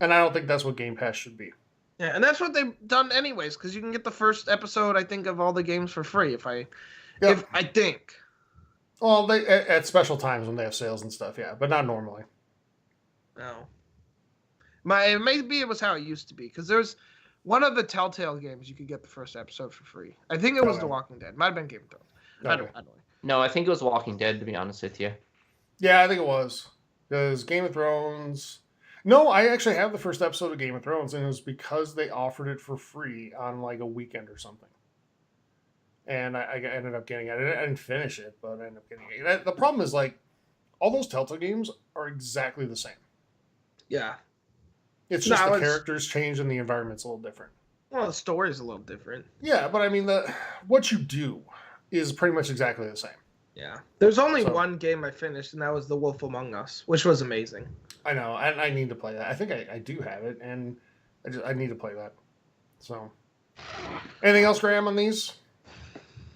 And I don't think that's what Game Pass should be. Yeah, and that's what they've done anyways, because you can get the first episode, I think, of all the games for free, if I think. Well, they at special times when they have sales and stuff, yeah, but not normally. No. Maybe it was how it used to be, because there's one of the Telltale games you could get the first episode for free. I think it was The Walking Dead. Might have been Game of Thrones. I don't know. No, I think it was Walking Dead, to be honest with you. Yeah, I think it was. Because Game of Thrones... No, I actually have the first episode of Game of Thrones, and it was because they offered it for free on like a weekend or something. And I ended up getting it. I didn't finish it, but I ended up getting it. The problem is, like, all those Telltale games are exactly the same. Yeah. It's just the characters change and the environment's a little different. Well, the story's a little different. Yeah, but I mean, what you do is pretty much exactly the same. Yeah. There's only one game I finished, and that was The Wolf Among Us, which was amazing. I know. I need to play that. I think I do have it, and I need to play that. So, anything else, Graham, on these?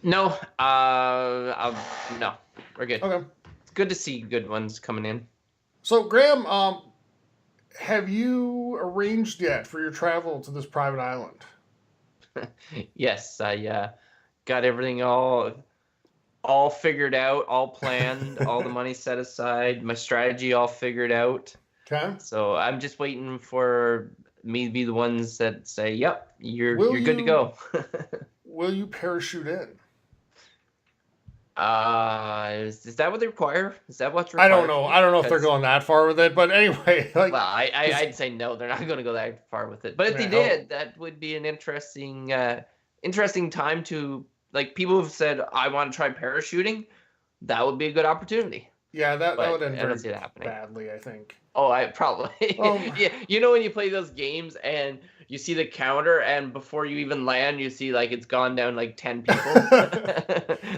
No. No. We're good. Okay. It's good to see good ones coming in. So, Graham, have you arranged yet for your travel to this private island? Yes, I got everything all figured out, all planned, all the money set aside, my strategy all figured out. Okay. So I'm just waiting for me to be the ones that say, "Yep, you're good to go." Will you parachute in? Is that what they require? Is that what's required? I don't know. I don't know if they're going that far with it, but anyway. Well, I'd say no. They're not going to go that far with it. But if they did, that would be an interesting time to. Like, people have said, I want to try parachuting. That would be a good opportunity. Yeah, that would end very happening badly, I think. Oh, I probably. Yeah, when you play those games and you see the counter, and before you even land, you see, like, it's gone down, like, 10 people.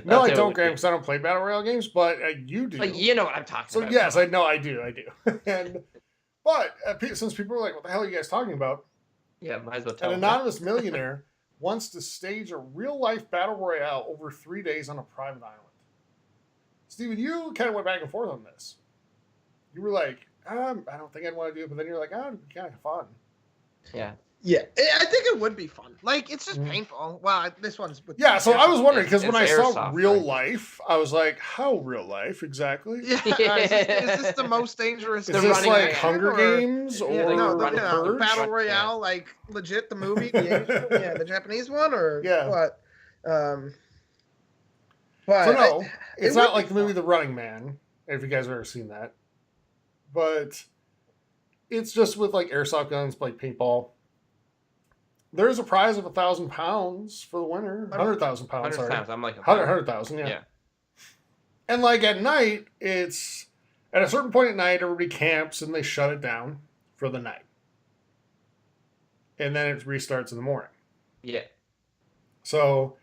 No, I don't, Graham, because I don't play Battle Royale games, but you do. Like, you know what I'm talking about. So, yes, I know I do. But since people are like, what the hell are you guys talking about? Yeah, might as well tell An anonymous millionaire wants to stage a real-life battle royale over 3 days on a private island. Steven, you kind of went back and forth on this. You were like, I don't think I'd want to do it, but then you're like, it'd be kind of fun. Yeah. Yeah, I think it would be fun. Like, it's just painful. Well, this one's... Yeah, so I was wondering, because when I saw real life, I was like, how real life, exactly? Yeah, is this the most dangerous... Is this like Hunger Games or the Battle Royale, like, legit, the movie? The Japanese one, or what? So no, it's not like the movie The Running Man, if you guys have ever seen that. But it's just with, like, airsoft guns, like paintball. There's a prize of £1,000 for the winner. 100,000 pounds. 100,000. I'm like 100,000. Yeah. And like at night, it's at a certain point at night, everybody camps and they shut it down for the night, and then it restarts in the morning. Yeah. So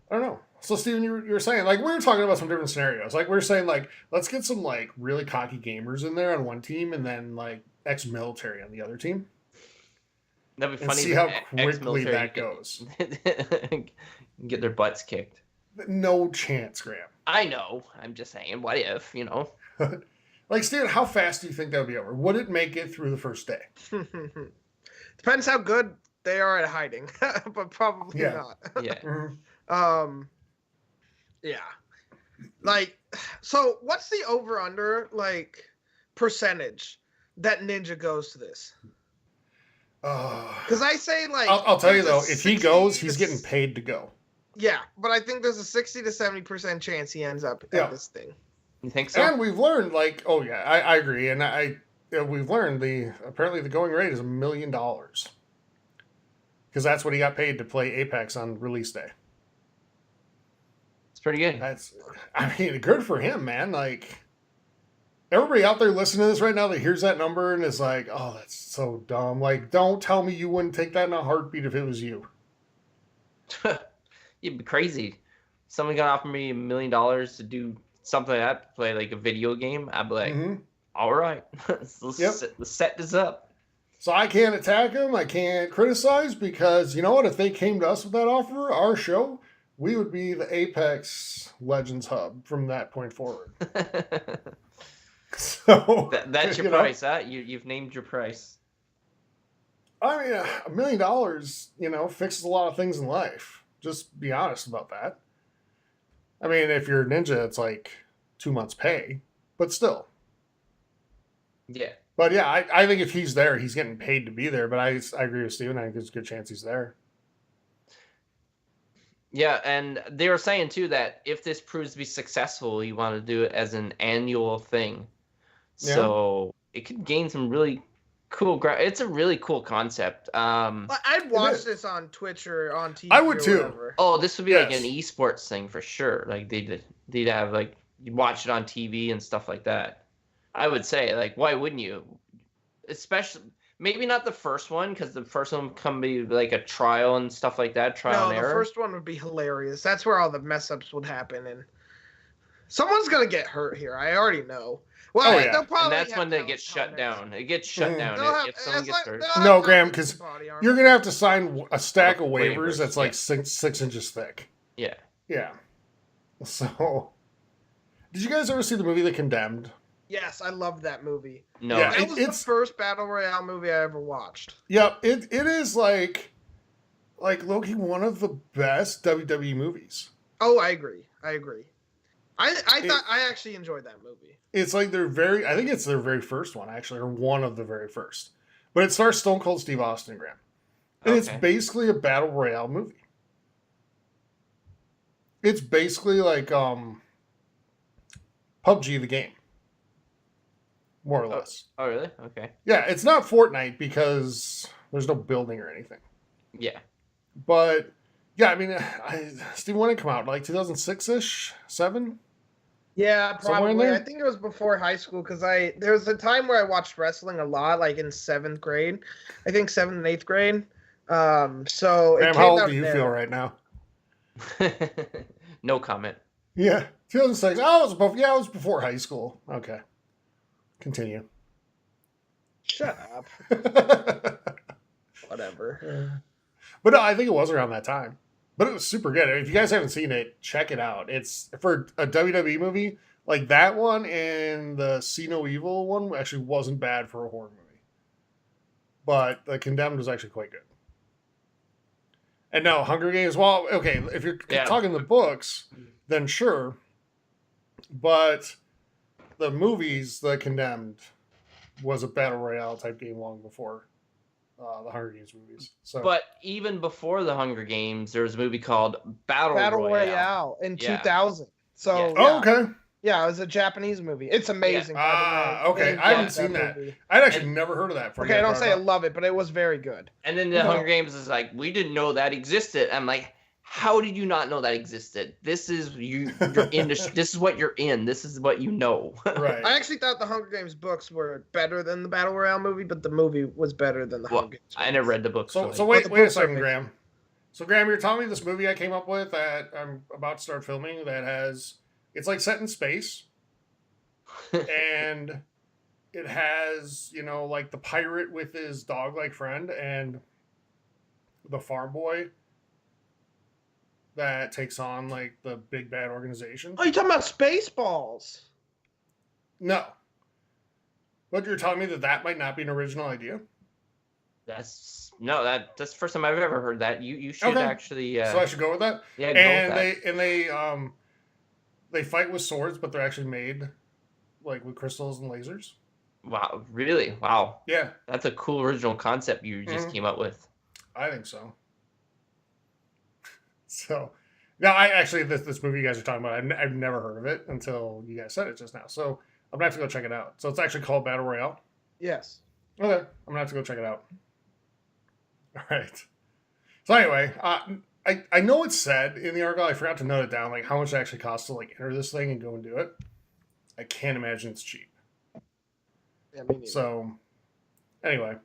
I don't know. So, Steven, you were saying, like, we were talking about some different scenarios. Like, we were saying, like, let's get some, like, really cocky gamers in there on one team and then, like, ex-military on the other team. That'd be And funny. see how quickly that goes. Get their butts kicked. No chance, Graham. I know. I'm just saying, what if, Like, Steven, how fast do you think that would be over? Would it make it through the first day? Depends how good they are at hiding, but probably not. Yeah. Mm-hmm. Yeah. Like, so what's the over-under, like, percentage that Ninja goes to this? Because I say, like... I'll tell you, there's a though, if he 60 goes, to he's getting paid to go. Yeah, but I think there's a 60 to 70% chance he ends up at this thing. You think so? And we've learned, like, I agree, and we've learned apparently the going rate is $1 million. Because that's what he got paid to play Apex on release day. It's pretty good. Good for him, man. Like, everybody out there listening to this right now that hears that number and is like, oh, that's so dumb. Like, don't tell me you wouldn't take that in a heartbeat if it was you. You'd be crazy. Someone got offered me $1 million to do something like that, to play like a video game. I'd be like, all right, let's set this up. So I can't attack him. I can't criticize because, you know what? If they came to us with that offer, our show, we would be the Apex Legends hub from that point forward. So that's your price, huh? You've named your price. I mean, $1 million, fixes a lot of things in life. Just be honest about that. I mean, if you're a Ninja, it's like 2 months' pay, but still. Yeah. But yeah, I think if he's there, he's getting paid to be there. But I agree with Steven. I think there's a good chance he's there. Yeah, and they were saying too that if this proves to be successful, you want to do it as an annual thing. Yeah. So it could gain some really cool. It's a really cool concept. I'd watch this on Twitch or on TV. I would too. Whatever. Oh, this would be like an esports thing for sure. Like they'd have like you'd watch it on TV and stuff like that. I would say, like, why wouldn't you? Especially maybe not the first one because the first one can be like a trial and stuff like that. Trial and error. The first one would be hilarious. That's where all the mess ups would happen, and someone's gonna get hurt here. I already know. Well, they'll probably and that's when they get shut down. It gets shut down if someone gets hurt. No, Graham, because you're going to have to sign a stack of waivers that's like 6 inches thick. Yeah. Yeah. So, did you guys ever see the movie The Condemned? Yes, I loved that movie. No. Yeah, it was the first Battle Royale movie I ever watched. Yeah, it is like Loki, one of the best WWE movies. Oh, I agree. I thought I actually enjoyed that movie. It's like I think it's their very first one, actually, or one of the very first. But it stars Stone Cold Steve Austin, Graham. And it's basically a Battle Royale movie. It's basically like PUBG the game. More or less. Oh, really? Okay. Yeah, it's not Fortnite because there's no building or anything. Yeah. But, yeah, I mean, Steve, when did it come out? Like 2006-ish? 7? Yeah, probably. I think it was before high school because there was a time where I watched wrestling a lot, like in 7th grade. I think 7th and 8th grade. So Graham, how old do you feel right now? No comment. Yeah, 2006. Oh, it was before high school. Okay. Continue. Shut up. Whatever. But no, I think it was around that time. But it was super good. If you guys haven't seen it, check it out. It's for a WWE movie, like that one and the See No Evil one actually wasn't bad for a horror movie. But The Condemned was actually quite good. And no, Hunger Games, well, okay, if you're talking the books, then sure. But the movies, The Condemned, was a Battle Royale type game long before the Hunger Games movies. So, but even before the Hunger Games, there was a movie called Battle Royale in 2000. So yeah. Oh, okay. Yeah, it was a Japanese movie. It's amazing. Okay. I haven't seen that. I'd actually never heard of that. Okay, I don't say I love it, but it was very good. And then the Hunger Games is like, we didn't know that existed. I'm like, how did you not know that existed? This is you're in. This is what you're in. This is what you know. Right. I actually thought the Hunger Games books were better than the Battle Royale movie, but the movie was better than the Hunger Games. I never read the books. So wait a second, Graham. So, Graham, you're telling me this movie I came up with that I'm about to start filming that it's like set in space, and it has, like the pirate with his dog-like friend and the farm boy that takes on like the big bad organization. Oh, you're talking about Spaceballs? No. But you're telling me that might not be an original idea? That's the first time I've ever heard that. You should actually. So I should go with that. Yeah, they fight with swords, but they're actually made like with crystals and lasers. Wow, really? Wow. Yeah, that's a cool original concept you just came up with. I think so. So, now I actually this movie you guys are talking about, I've never heard of it until you guys said it just now. So I'm gonna have to go check it out. So it's actually called Battle Royale. Yes. Okay, I'm gonna have to go check it out. All right. So anyway, I know it said in the article, I forgot to note it down, like how much it actually costs to like enter this thing and go and do it. I can't imagine it's cheap. Yeah, me neither. So anyway,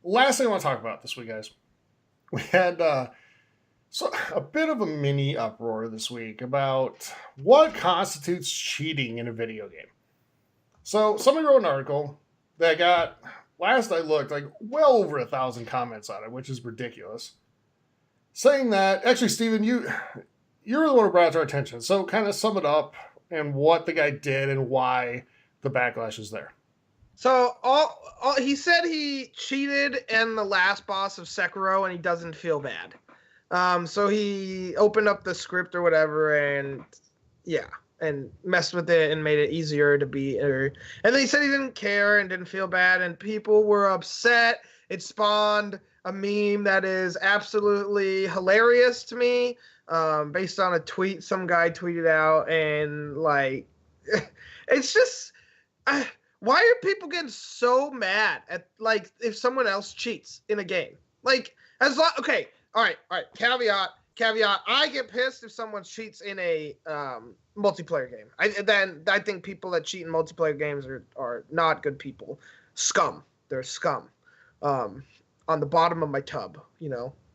last thing I want to talk about this week, guys. We had a bit of a mini uproar this week about what constitutes cheating in a video game. So somebody wrote an article that got, last I looked, like well over 1,000 comments on it, which is ridiculous. Saying that, actually, Steven, you're the one who brought it to our attention. So kind of sum it up and what the guy did and why the backlash is there. So he said he cheated in the last boss of Sekiro and he doesn't feel bad. So he opened up the script or whatever and messed with it and made it easier to beat her. And then he said he didn't care and didn't feel bad and people were upset. It spawned a meme that is absolutely hilarious to me, based on a tweet some guy tweeted out, and like it's just why are people getting so mad at like if someone else cheats in a game? Like okay, all right, caveat, I get pissed if someone cheats in a multiplayer game. I think people that cheat in multiplayer games are not good people. Scum. They're scum. On the bottom of my tub,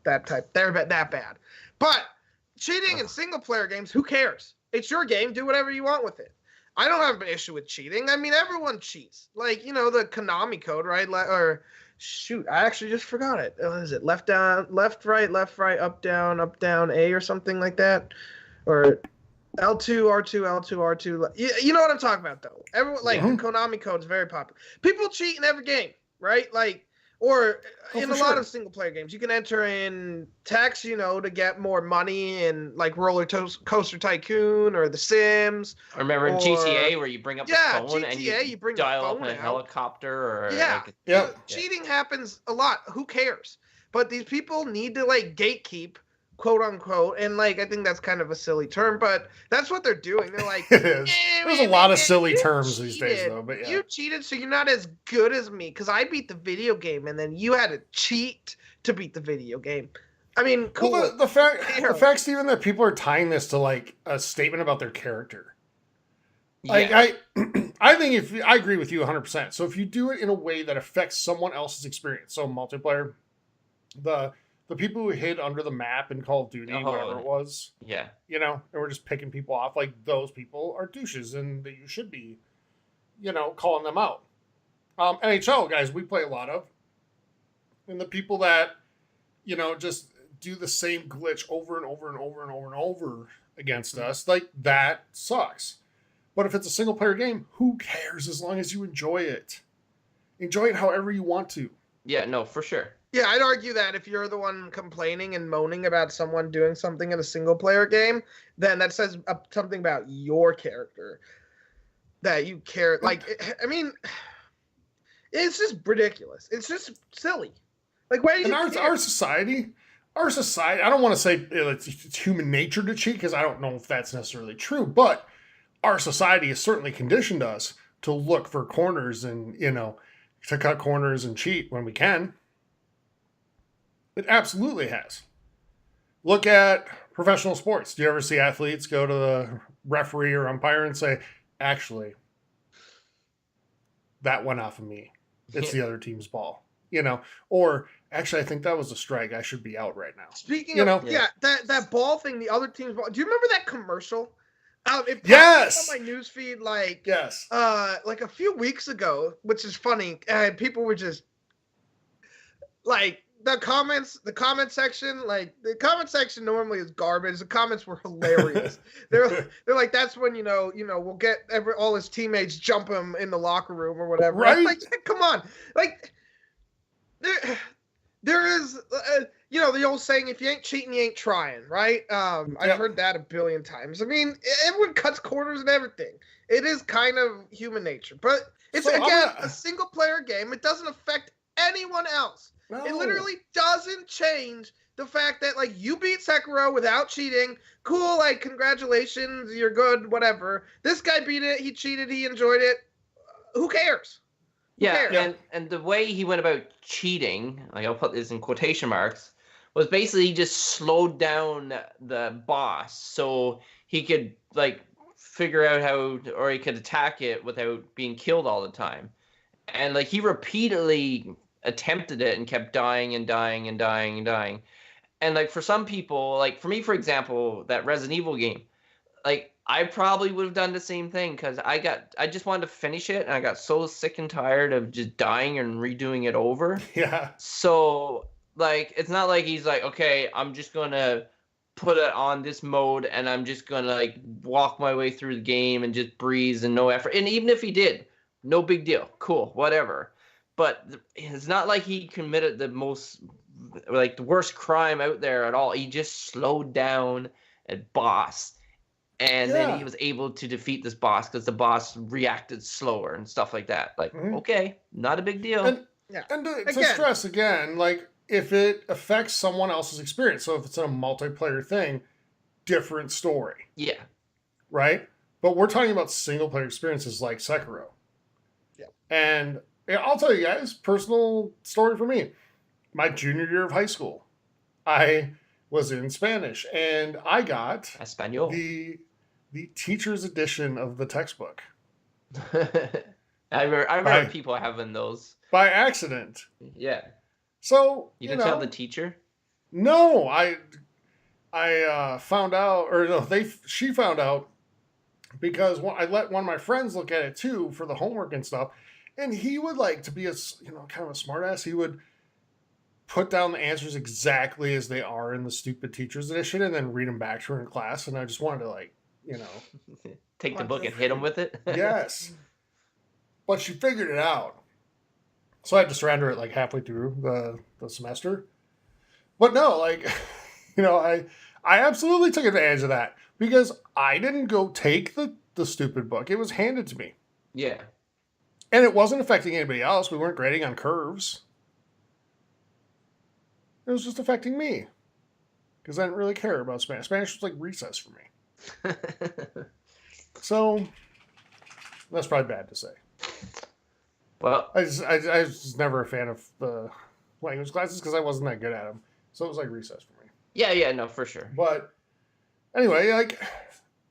that type. They're that bad. But cheating in single player games, who cares? It's your game. Do whatever you want with it. I don't have an issue with cheating. I mean, everyone cheats. Like, the Konami code, right? Or shoot, I actually just forgot it. What is it? Left down, left, right, up, down, A, or something like that, or L2, R2, L2, R2. You know what I'm talking about, though. Everyone the Konami code is very popular. People cheat in every game, right? Like. Or in a lot of single player games, you can enter in text, to get more money in like Roller Coaster Tycoon or The Sims. Or remember in GTA where you bring up the phone GTA, and you bring dial the up phone a out. helicopter or Cheating happens a lot. Who cares? But these people need to like gatekeep, quote unquote, and like I think that's kind of a silly term, but that's what they're doing. They're like, it is. There's a lot of silly terms these days, though. But yeah, you cheated, so you're not as good as me because I beat the video game, and then you had to cheat to beat the video game. I mean, cool. Well, the fact, Steven, that people are tying this to like a statement about their character. Like I think I agree with you 100%. So if you do it in a way that affects someone else's experience, so multiplayer, the people who hid under the map in Call of Duty, whatever it was, and we're just picking people off, like those people are douches, and that you should be, calling them out. NHL guys, we play a lot of, and the people that, just do the same glitch over and over and over and over and over against us, like that sucks. But if it's a single player game, who cares as long as you enjoy it? Enjoy it however you want to. Yeah, no, for sure. Yeah, I'd argue that if you're the one complaining and moaning about someone doing something in a single-player game, then that says something about your character. That you care. Like, I mean, it's just ridiculous. It's just silly. Like, why do you care? Our society, I don't want to say it's human nature to cheat, because I don't know if that's necessarily true, but our society has certainly conditioned us to look for corners and, to cut corners and cheat when we can. It absolutely has. Look at professional sports. Do you ever see athletes go to the referee or umpire and say, actually, that went off of me. It's the other team's ball. you know, or actually, I think that was a strike. I should be out right now. Speaking You of, know? yeah, that ball thing, the other team's ball. Do you remember that commercial? It popped Yes! up on my newsfeed like Yes. like a few weeks ago, which is funny. And people were just like the comment section, like the comment section normally is garbage. The comments were hilarious. they're like, that's when we'll get all his teammates jump him in the locker room or whatever. Right? I'm like, yeah, come on, like there is the old saying, if you ain't cheating, you ain't trying, right? I've heard that a billion times. I mean, everyone cuts corners and everything. It is kind of human nature, but it's a single player game. It doesn't affect anyone else. No. It literally doesn't change the fact that, like, you beat Sekiro without cheating. Cool, like, congratulations, you're good, whatever. This guy beat it, he cheated, he enjoyed it. Who cares? Yeah, and the way he went about cheating, like I'll put this in quotation marks, was basically he just slowed down the boss so he could like figure out how, or he could attack it without being killed all the time. And like he repeatedly attempted it and kept dying and dying and dying and dying. And like for some people, like for me, for example, that Resident Evil game, like I probably would have done the same thing because I just wanted to finish it and I got so sick and tired of just dying and redoing it over. Yeah. So like it's not like he's like, okay, I'm just gonna put it on this mode and I'm just gonna like walk my way through the game and just breeze and no effort. And even if he did, no big deal, cool, whatever. But it's not like he committed the worst crime out there at all. He just slowed down a boss. And then he was able to defeat this boss because the boss reacted slower and stuff like that. Like, okay, not a big deal. And to stress again, like, if it affects someone else's experience, so if it's a multiplayer thing, different story. Yeah. Right? But we're talking about single-player experiences like Sekiro. Yeah. And I'll tell you guys, personal story for me. My junior year of high school, I was in Spanish, and I got Espanol. the teacher's edition of the textbook. I remember people having those. By accident. Yeah. So, you didn't tell the teacher? No, I found out, or no, she found out because I let one of my friends look at it too for the homework and stuff, and he would like to be kind of a smartass. He would put down the answers exactly as they are in the stupid teacher's edition and then read them back to her in class. And I just wanted to take the book and hit him with it. Yes. But she figured it out. So I had to surrender it like halfway through the semester. But no, I absolutely took advantage of that because I didn't go take the stupid book. It was handed to me. Yeah. And it wasn't affecting anybody else. We weren't grading on curves. It was just affecting me because I didn't really care about Spanish. Spanish was like recess for me. So that's probably bad to say. Well, I was never a fan of the language classes because I wasn't that good at them. So it was like recess for me. Yeah, no, for sure. But anyway, like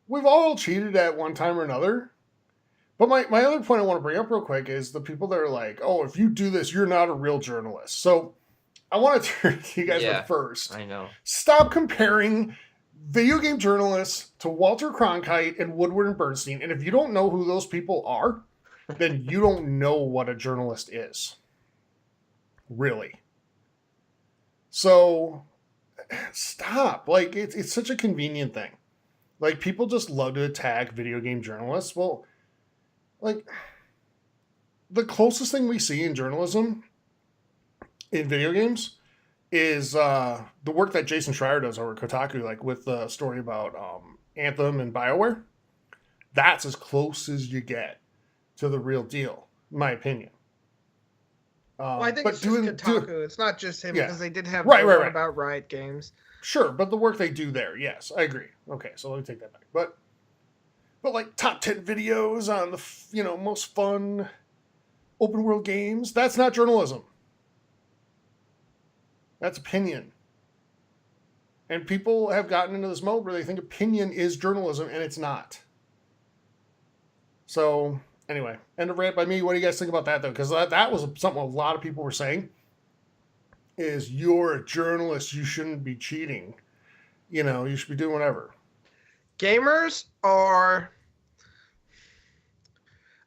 we've all cheated at one time or another. But my other point I want to bring up real quick is the people that are like, oh, if you do this, you're not a real journalist. So I want to turn to you guys first. I know. Stop comparing video game journalists to Walter Cronkite and Woodward and Bernstein. And if you don't know who those people are, then you don't know what a journalist is. Really. So stop. Like, it's such a convenient thing. Like, people just love to attack video game journalists. Well, like, the closest thing we see in journalism in video games is the work that Jason Schreier does over at Kotaku, like with the story about Anthem and BioWare. That's as close as you get to the real deal, in my opinion. Well, I think it's just Kotaku. It's not just him because they did have right. about Riot Games. Sure, but the work they do there, yes, I agree. Okay, so let me take that back. But like top 10 videos on the most fun open world games, that's not journalism. That's opinion. And people have gotten into this mode where they think opinion is journalism, and it's not. So, anyway, end of rant by me. What do you guys think about that, though? Because that was something a lot of people were saying. is you're a journalist. You shouldn't be cheating. You know, you should be doing whatever. Gamers are...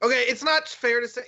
Okay, it's not fair to say...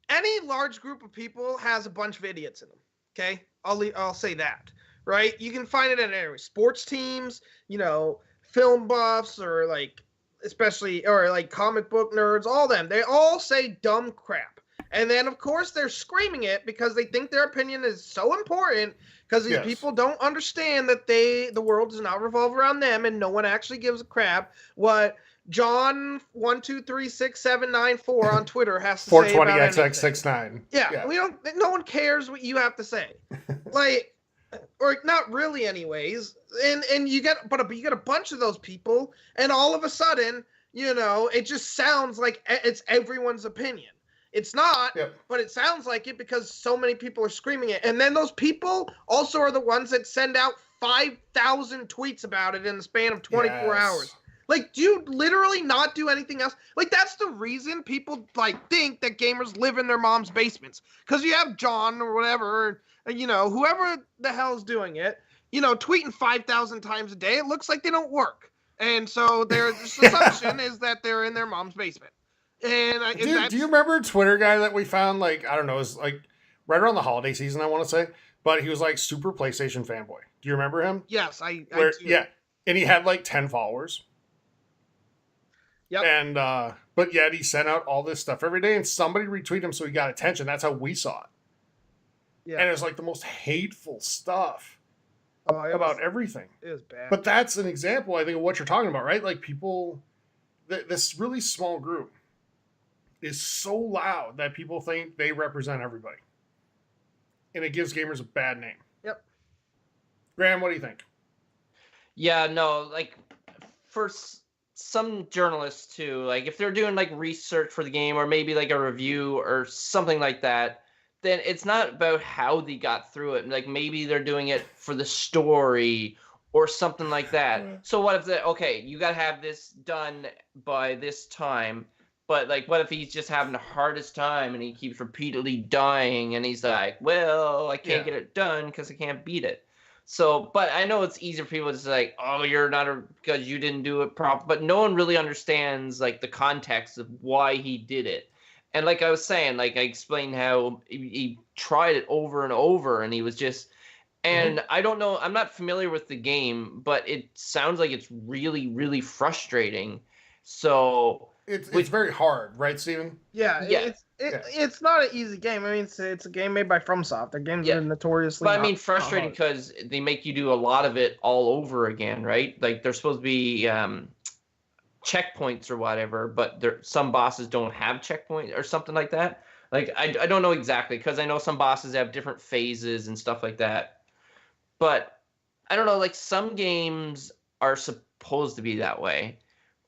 Any large group of people has a bunch of idiots in them. Okay? I'll say that. Right? You can find it at every sports teams, you know, film buffs, or like, especially, or like comic book nerds, all them. They all say dumb crap. And then, of course, they're screaming it because they think their opinion is so important, because these people don't understand that the world does not revolve around them, and no one actually gives a crap what John 1236794 on Twitter has to say about anything. 420XX69. Yeah, we don't. No one cares what you have to say, like, or not really, anyways. And you get a bunch of those people, and all of a sudden, you know, it just sounds like it's everyone's opinion. It's not, but it sounds like it because so many people are screaming it. And then those people also are the ones that send out 5,000 tweets about it in the span of 24 hours. Like, do you literally not do anything else? Like, that's the reason people, like, think that gamers live in their mom's basements. Because you have John or whatever, or, you know, whoever the hell's doing it, you know, tweeting 5,000 times a day. It looks like they don't work. And so their assumption is that they're in their mom's basement. And do you remember a Twitter guy that we found, like, I don't know, it was like right around the holiday season, I want to say, but he was like super PlayStation fanboy. Do you remember him? Yes, I do. Yeah, and he had like 10 followers. Yep. And but yet he sent out all this stuff every day, and somebody retweeted him, so he got attention. That's how we saw it. Yeah. And it was like the most hateful stuff about everything. It was bad. But that's an example, I think, of what you're talking about, right? Like, people, this really small group is so loud that people think they represent everybody. And it gives gamers a bad name. Yep. Graham, what do you think? Yeah, no, like, for some journalists too, like, if they're doing like research for the game, or maybe like a review or something like that, then it's not about how they got through it. Like, maybe they're doing it for the story or something like that. So what if okay, you got to have this done by this time, but like, what if he's just having the hardest time and he keeps repeatedly dying, and he's like, well, I can't get it done because I can't beat it. So, but I know it's easier for people to say, like, oh, you're not because you didn't do it proper. But no one really understands, like, the context of why he did it. And like I was saying, like, I explained how he tried it over and over, and he was just... And I don't know, I'm not familiar with the game, but it sounds like it's really, really frustrating. So... It's very hard, right, Steven? Yeah. It's not an easy game. I mean, it's a game made by FromSoft. Their games are notoriously. But I mean, frustrating because they make you do a lot of it all over again, right? Like, there's supposed to be checkpoints or whatever, but some bosses don't have checkpoints or something like that. Like, I don't know exactly, because I know some bosses have different phases and stuff like that. But I don't know, like, some games are supposed to be that way,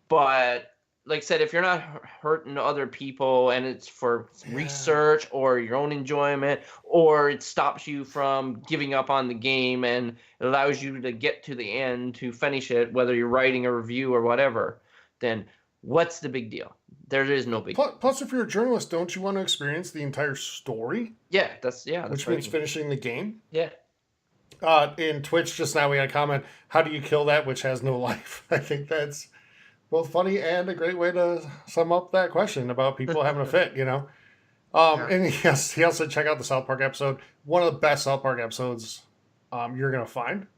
but like I said, if you're not hurting other people and it's for research or your own enjoyment, or it stops you from giving up on the game and it allows you to get to the end to finish it, whether you're writing a review or whatever, then what's the big deal? There is no big deal. Plus, if you're a journalist, don't you want to experience the entire story? Yeah, that's which means finishing the game. Yeah. In Twitch just now we had a comment, how do you kill that which has no life? I think that's both funny and a great way to sum up that question about people having a fit, you know? And yes, he also check out the South Park episode. One of the best South Park episodes you're going to find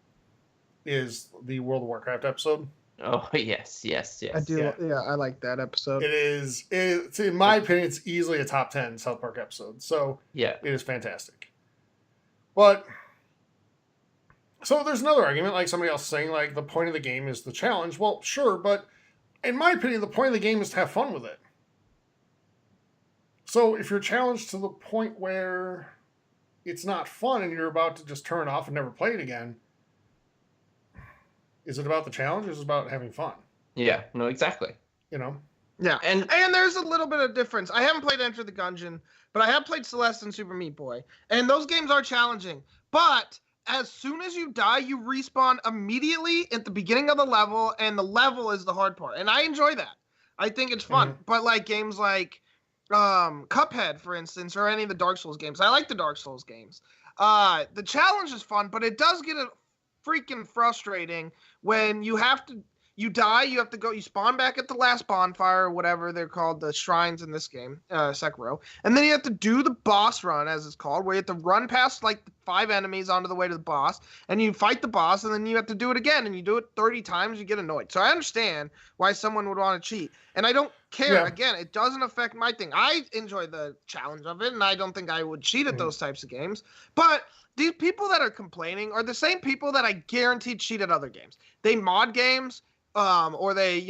is the World of Warcraft episode. Oh, yes. I do. Yeah, I like that episode. It's in my opinion, it's easily a top 10 South Park episode. So yeah, it is fantastic. But so there's another argument, like somebody else saying, like, the point of the game is the challenge. Well, sure, but in my opinion, the point of the game is to have fun with it. So if you're challenged to the point where it's not fun and you're about to just turn it off and never play it again, is it about the challenge or is it about having fun? Yeah, no, exactly. You know? Yeah, and there's a little bit of difference. I haven't played Enter the Gungeon, but I have played Celeste and Super Meat Boy. And those games are challenging. But as soon as you die, you respawn immediately at the beginning of the level, and the level is the hard part. And I enjoy that. I think it's fun. Mm-hmm. But like games like Cuphead, for instance, or any of the Dark Souls games, I like the Dark Souls games. The challenge is fun, but it does get freaking frustrating when you die, you have to go, you spawn back at the last bonfire or whatever they're called, the shrines in this game, Sekiro, and then you have to do the boss run, as it's called, where you have to run past like 5 enemies onto the way to the boss, and you fight the boss, and then you have to do it again, and you do it 30 times, you get annoyed. So I understand why someone would want to cheat, and I don't care. Yeah. Again, it doesn't affect my thing. I enjoy the challenge of it, and I don't think I would cheat at those types of games, but these people that are complaining are the same people that I guarantee cheat at other games. They mod games, or they,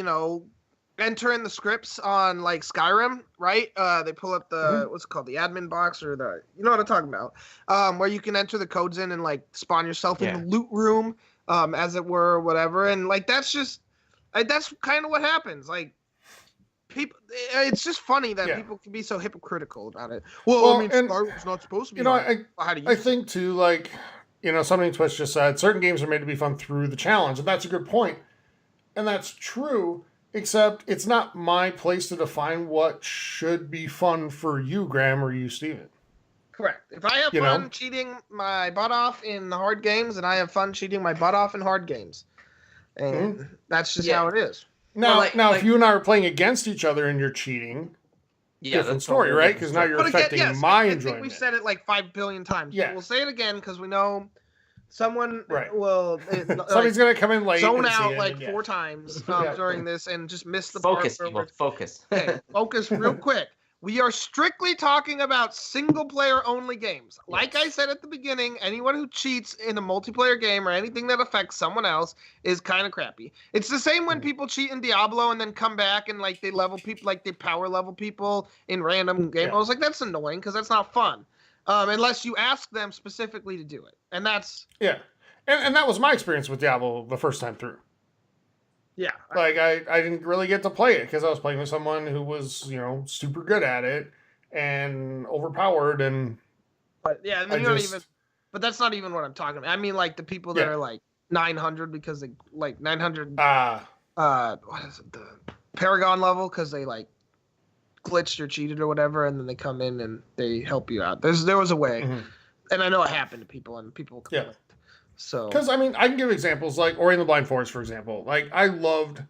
enter in the scripts on like Skyrim, right? They pull up the what's it called, the admin box, or the, you know what I'm talking about, where you can enter the codes in and like spawn yourself in the loot room, as it were, or whatever. And like that's kind of what happens. Like people, it's just funny that people can be so hypocritical about it. Well, I mean, Skyrim's not supposed to be. I think too, like, something Twitch just said, certain games are made to be fun through the challenge, and that's a good point. And that's true, except it's not my place to define what should be fun for you, Graham, or you, Steven. Correct. If I have fun cheating my butt off in the hard games, and I have fun cheating my butt off in hard games. And that's just how it is. Now, if you and I are playing against each other and you're cheating, different story, right? Because now you're affecting my enjoyment. I think we've said it like 5 billion times. Yeah. We'll say it again because we know someone will somebody's gonna come in late, zone out like 4 times during this and just miss the focus. Focus. Okay, focus real quick. We are strictly talking about single player only games. Like I said at the beginning, anyone who cheats in a multiplayer game or anything that affects someone else is kind of crappy. It's the same when people cheat in Diablo and then come back and like they level people, like they power level people in random games. I was like, that's annoying because that's not fun. Unless you ask them specifically to do it. And that's... Yeah. And that was my experience with Diablo the first time through. Yeah. Like, I didn't really get to play it because I was playing with someone who was, super good at it and overpowered, and... But, yeah, I mean, But that's not even what I'm talking about. I mean, like, the people that are, like, 900 because they... Like, 900... what is it? The Paragon level because they, like, glitched or cheated or whatever, and then they come in and they help you out. There was a way, and I know it happened to people, and people complained. So, because I mean, I can give examples like Ori and the Blind Forest, for example. Like, I loved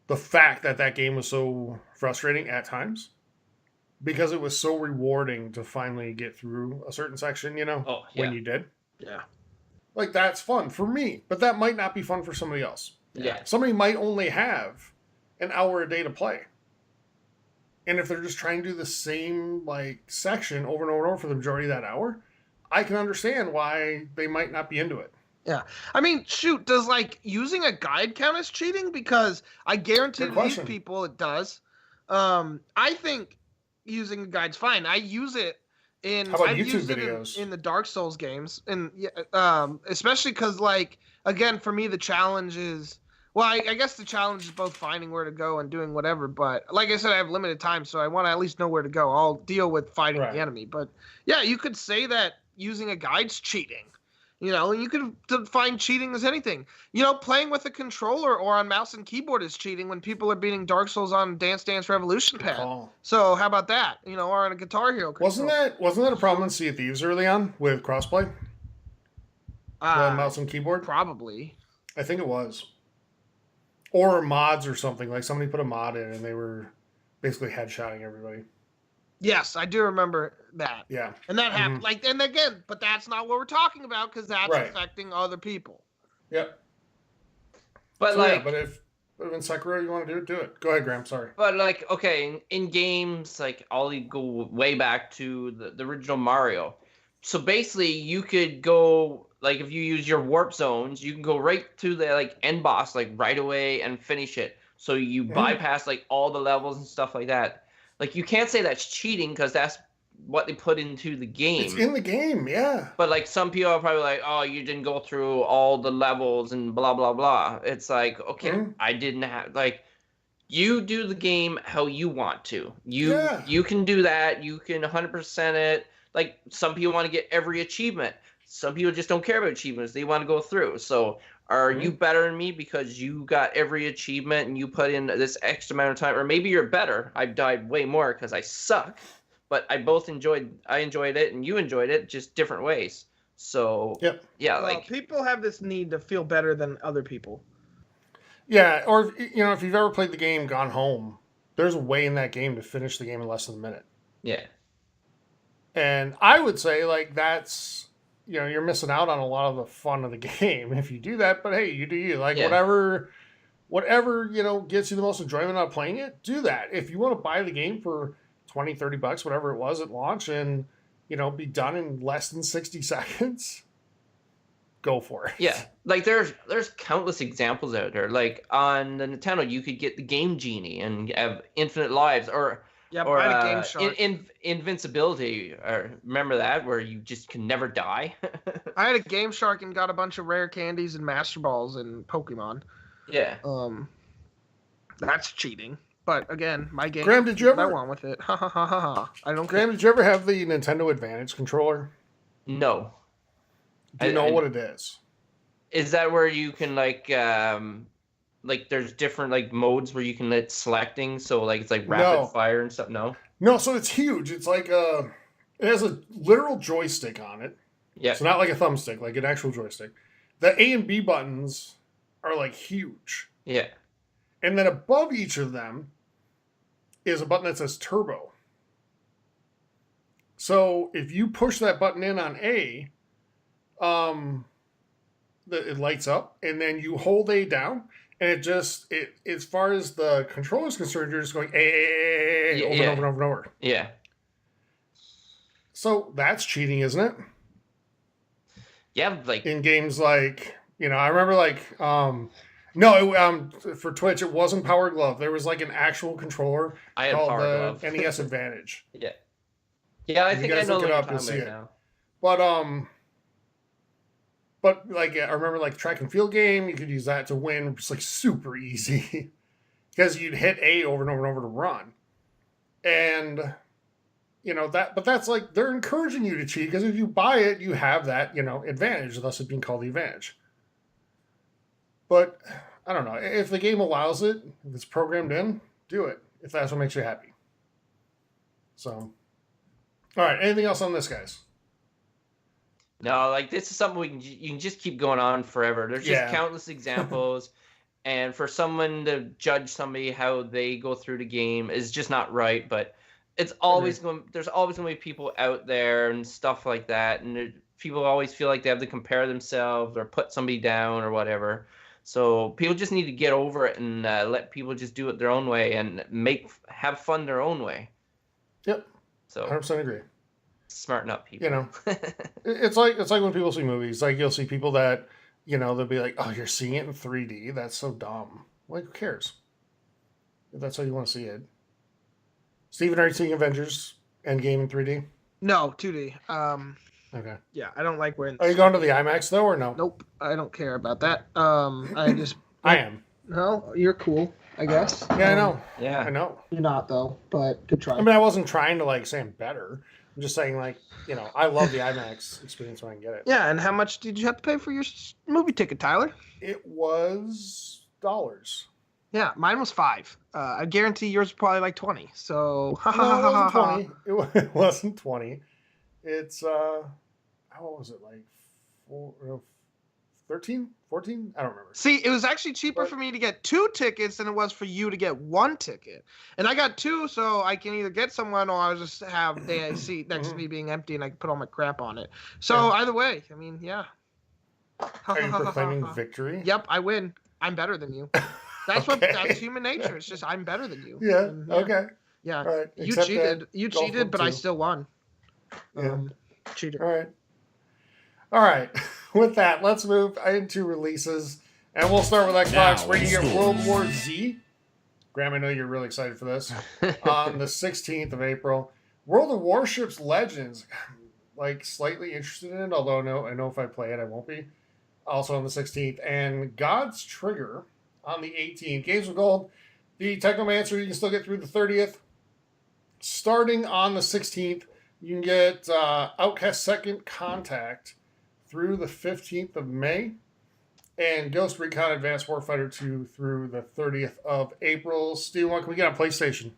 the fact that game was so frustrating at times because it was so rewarding to finally get through a certain section. When you did. Yeah. Like, that's fun for me, but that might not be fun for somebody else. Yeah. Somebody might only have an hour a day to play. And if they're just trying to do the same, like, section over and over and over for the majority of that hour, I can understand why they might not be into it. Yeah. I mean, shoot, does, like, using a guide count as cheating? Because I guarantee these people it does. I think using a guide's fine. I use it in... How about YouTube videos? In the Dark Souls games. And especially because, like, again, for me, the challenge is... Well, I guess the challenge is both finding where to go and doing whatever. But like I said, I have limited time, so I want to at least know where to go. I'll deal with fighting the enemy. But yeah, you could say that using a guide's cheating. And you could define cheating as anything. Playing with a controller or on mouse and keyboard is cheating when people are beating Dark Souls on Dance Dance Revolution pad. So how about that? Or on a Guitar Hero controller. Wasn't that a problem in Sea of Thieves early on with crossplay? Mouse and keyboard? Probably. I think it was. Or mods or something. Like, somebody put a mod in and they were basically headshotting everybody. Yes, I do remember that. Yeah. And that happened. Like, and again, but that's not what we're talking about because that's affecting other people. Yep. But but if in Sekiro you want to do it. Go ahead, Graham. Sorry. But like, okay, in games, like, I'll go way back to the original Mario. So basically, you could go, like, if you use your warp zones, you can go right to the, like, end boss, like, right away and finish it. So you bypass, like, all the levels and stuff like that. Like, you can't say that's cheating because that's what they put into the game. It's in the game, yeah. But, like, some people are probably like, oh, you didn't go through all the levels and blah, blah, blah. It's like, okay, I didn't have, like, you do the game how you want to. You can do that. You can 100% it. Like, some people want to get every achievement. Some people just don't care about achievements. They want to go through. So are you better than me because you got every achievement and you put in this extra amount of time? Or maybe you're better. I've died way more because I suck. But I enjoyed it and you enjoyed it, just different ways. So Yep. yeah, Well, like people have this need to feel better than other people. Yeah, or if you've ever played the game Gone Home, there's a way in that game to finish the game in less than a minute. yeah, And I would say like that's you're missing out on a lot of the fun of the game if you do that. But hey, you do you. Like Yeah. whatever gets you the most enjoyment out of playing it, do that. If you want to buy the game for $20-$30, whatever it was at launch, and be done in less than 60 seconds, go for it. yeah. Like there's countless examples out there. Like on the Nintendo, you could get the Game Genie and have infinite lives, or Yep, or I had a Game Shark. invincibility. Or remember that where you just can never die. I had a Game Shark and got a bunch of rare candies and Master Balls in Pokemon. Yeah. That's cheating. But again, my game. Graham, did you I ever? want with it. Ha ha ha ha ha. I don't care. Graham, did you ever have the Nintendo Advantage controller? No. Do you know what it is? Is that where you can like there's different like modes where you can let selecting, so like it's like rapid fire and stuff? No, so it's huge. It's like it has a literal joystick on it. Yeah. So not like a thumbstick, like an actual joystick. The A and B buttons are like huge. Yeah. And then above each of them is a button that says turbo. So if you push that button in on A, it lights up, and then you hold A down, and it as far as the controller is concerned, you're just going A over and over and over and over. Yeah. So that's cheating, isn't it? Yeah, like In games like, I remember like, no, for Twitch, it wasn't Power Glove. There was like an actual controller I had called Power the Glove. NES Advantage. Yeah. Yeah, I You think I guys know look what it you're up, you'll talking see about it. now. But like I remember like track and field game, you could use that to win. It's like super easy because you'd hit A over and over and over to run, and but that's like they're encouraging you to cheat because if you buy it, you have that advantage, thus it being called the advantage. But I don't know if the game allows it, if it's programmed in, do it if that's what makes you happy. So, all right, anything else on this, guys? No, like this is something you can just keep going on forever. There's just Yeah. countless examples, and for someone to judge somebody how they go through the game is just not right. But it's always there's always going to be people out there and stuff like that, and people always feel like they have to compare themselves or put somebody down or whatever. So people just need to get over it and let people just do it their own way and have fun their own way. Yep, So 100% agree. smarten up, people. It's like when people see movies. Like you'll see people that they'll be like, "Oh, you're seeing it in 3D? That's so dumb." Like, who cares? If that's how you want to see it. Steven, are you seeing Avengers Endgame in 3D? No, 2D. Okay. Yeah, I don't like wearing. Are you going to the IMAX though, or no? Nope, I don't care about that. I just. I am. No, you're cool, I guess. Yeah, I know. Yeah. I know. You're not though, but good try. I mean, I wasn't trying to like say I'm better. I'm just saying like I love the IMAX experience when I can get it. Yeah, and how much did you have to pay for your movie ticket, Tyler? It was $. Yeah, mine was $5. I guarantee yours was probably like 20. So, ha No, ha it ha ha wasn't ha. 20. It wasn't 20. It's how was it, like 13, 14? I don't remember. See, it was actually cheaper for me to get 2 tickets than it was for you to get 1 ticket. And I got 2, so I can either get someone or I'll just have the seat next to me being empty and I can put all my crap on it. So either way, I mean, yeah. Are you proclaiming victory? Yep, I win. I'm better than you. That's that's human nature. It's just I'm better than you. Yeah. And, Okay. Yeah. All right. You Accept cheated. that. You Go for cheated, but I 2. still won. Yeah. Cheater. All right. All right. With that, let's move into releases, and we'll start with Xbox, Now where you get it's World War Z. Graham, I know you're really excited for this. On the 16th of April, World of Warships Legends. Like slightly interested in it, although I know if I play it, I won't be. Also on the 16th, and God's Trigger on the 18th. Games with Gold. The Technomancer you can still get through the 30th. Starting on the 16th, you can get Outcast Second Contact through the 15th of May, and Ghost Recon Advanced Warfighter 2 through the 30th of April. Steve, what can we get on PlayStation?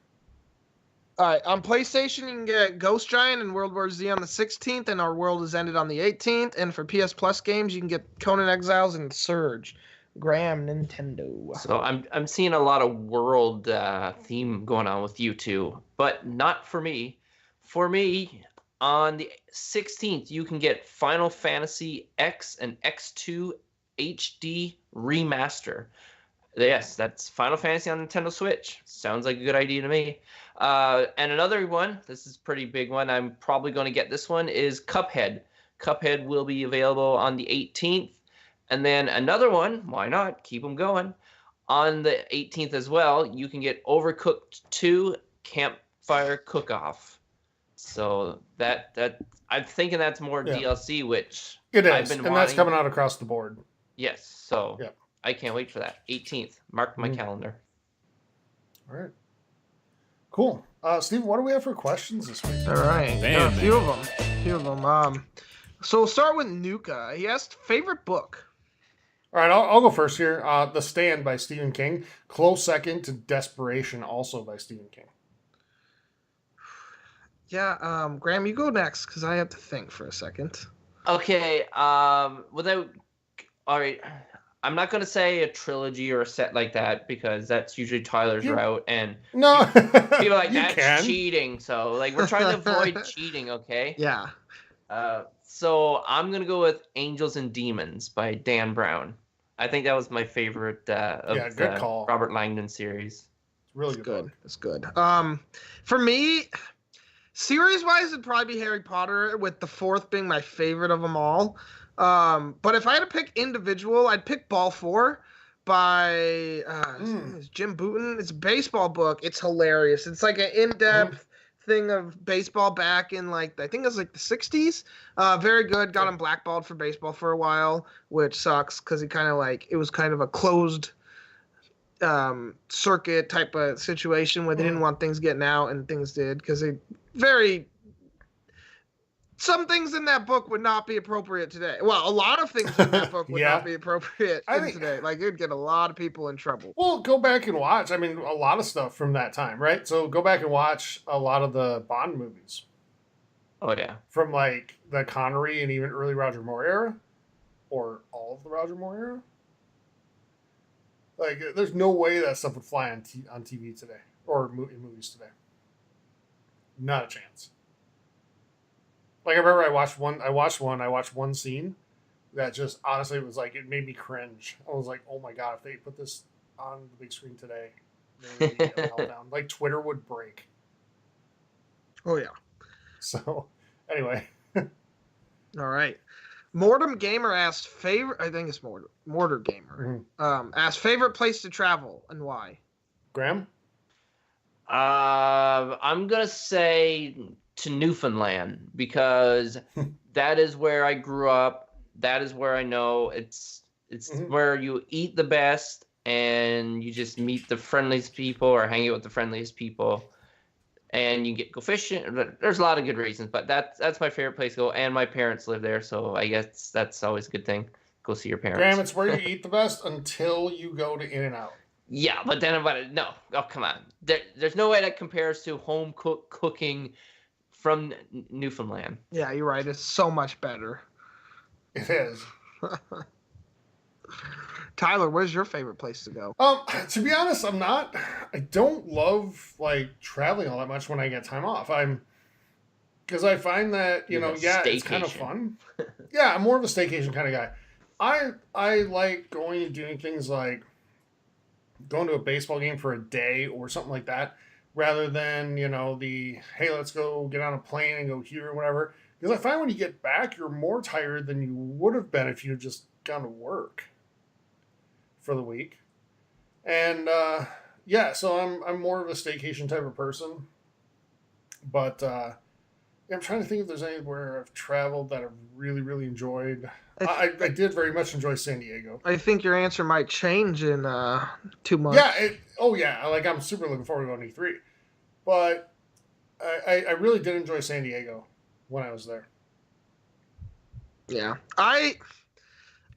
All right, on PlayStation, you can get Ghost Giant and World War Z on the 16th, and Our World Is Ended on the 18th. And for PS Plus games, you can get Conan Exiles and Surge. Graham, Nintendo. So I'm seeing a lot of world theme going on with you two, but not for me. For me, on the 16th, you can get Final Fantasy X and X2 HD Remaster. Yes, that's Final Fantasy on Nintendo Switch. Sounds like a good idea to me. And another one, this is a pretty big one, I'm probably going to get this one, is Cuphead. Cuphead will be available on the 18th. And then another one, why not? Keep them going. On the 18th as well, you can get Overcooked 2 Campfire Cook-Off. So that I'm thinking that's more DLC, which It is, I've been and wanting. that's coming out across the board. Yes, so Yeah. I can't wait for that. 18th. Mark my calendar. All right. Cool. Steve, what do we have for questions this week? All right. Damn, a few of them. So we'll start with Nuka. He asked, favorite book? All right, I'll go first here. The Stand by Stephen King. Close second to Desperation, also by Stephen King. Yeah, Graham, you go next because I have to think for a second. Okay, without... All right, I'm not going to say a trilogy or a set like that because that's usually Tyler's route, and No. people are like, You that's can. cheating. So, like, we're trying to avoid cheating, okay? Yeah. So I'm going to go with Angels and Demons by Dan Brown. I think that was my favorite of Yeah, good the call. Robert Langdon series. Really That's good. good. That's good. For me, series-wise, it'd probably be Harry Potter, with the fourth being my favorite of them all. But if I had to pick individual, I'd pick Ball 4 by it's Jim Booten. It's a baseball book. It's hilarious. It's like an in-depth thing of baseball back in, like, I think it was like the 60s. Very good. Got him blackballed for baseball for a while, which sucks because it was kind of a closed circuit type of situation where they didn't want things getting out, and things did, because some things in that book would not be appropriate today. Well, a lot of things in that book would not be appropriate today. Like, it'd get a lot of people in trouble. Well, go back and watch. I mean, a lot of stuff from that time, right? So go back and watch a lot of the Bond movies. Oh, yeah. From, like, the Connery and even early Roger Moore era. Or all of the Roger Moore era. Like, there's no way that stuff would fly on TV today. Or in movies today. Not a chance. Like, I remember I watched one scene that just, honestly, it was like, it made me cringe. I was like, oh my God, if they put this on the big screen today, there would be a meltdown. Like, Twitter would break. Oh, yeah. So, anyway. All right. Mortem Gamer asked I think it's Mortar Gamer. Asked favorite place to travel and why. Graham? I'm going to say to Newfoundland because that is where I grew up. That is where I know it's where you eat the best and you just meet the friendliest people or hang out with the friendliest people, and you go fishing. There's a lot of good reasons, but that's my favorite place to go. And my parents live there, so I guess that's always a good thing. Go see your parents. Graham, it's where you eat the best until you go to In-N-Out. Yeah, but then no. Oh, come on. There's no way that compares to home cooking from Newfoundland. Yeah, you're right. It's so much better. It is. Tyler, where's your favorite place to go? To be honest, I don't love, like, traveling all that much when I get time off. Because I find that, it's kind of fun. Yeah, I'm more of a staycation kind of guy. I like going and doing things like going to a baseball game for a day or something like that, rather than, hey, let's go get on a plane and go here or whatever. Because I find when you get back, you're more tired than you would have been if you had just gone to work for the week. And, so I'm more of a staycation type of person. But I'm trying to think if there's anywhere I've traveled that I've really, really enjoyed. I did very much enjoy San Diego. I think your answer might change in 2 months. Yeah, like, I'm super looking forward to going to E3. But I really did enjoy San Diego when I was there. Yeah. I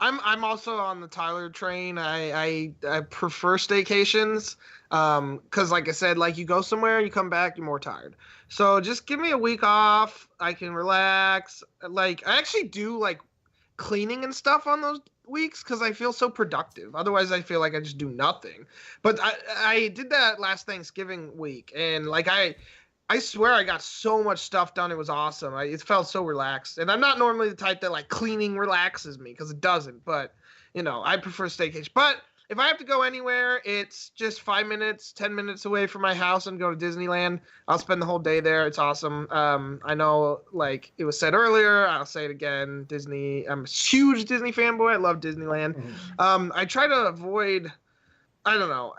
I'm also on the Tyler train. I prefer staycations. Because like I said, like you go somewhere, you come back, you're more tired. So just give me a week off. I can relax. Like I actually do like cleaning and stuff on those weeks because I feel so productive. Otherwise, I feel like I just do nothing. But I did that last Thanksgiving week, and like I swear I got so much stuff done. It was awesome. It felt so relaxed. And I'm not normally the type that like cleaning relaxes me because it doesn't. But, I prefer staycation. But if I have to go anywhere, it's just 5 minutes, 10 minutes away from my house and go to Disneyland. I'll spend the whole day there. It's awesome. I know, like it was said earlier, I'll say it again. Disney. I'm a huge Disney fanboy. I love Disneyland. I try to avoid. I don't know.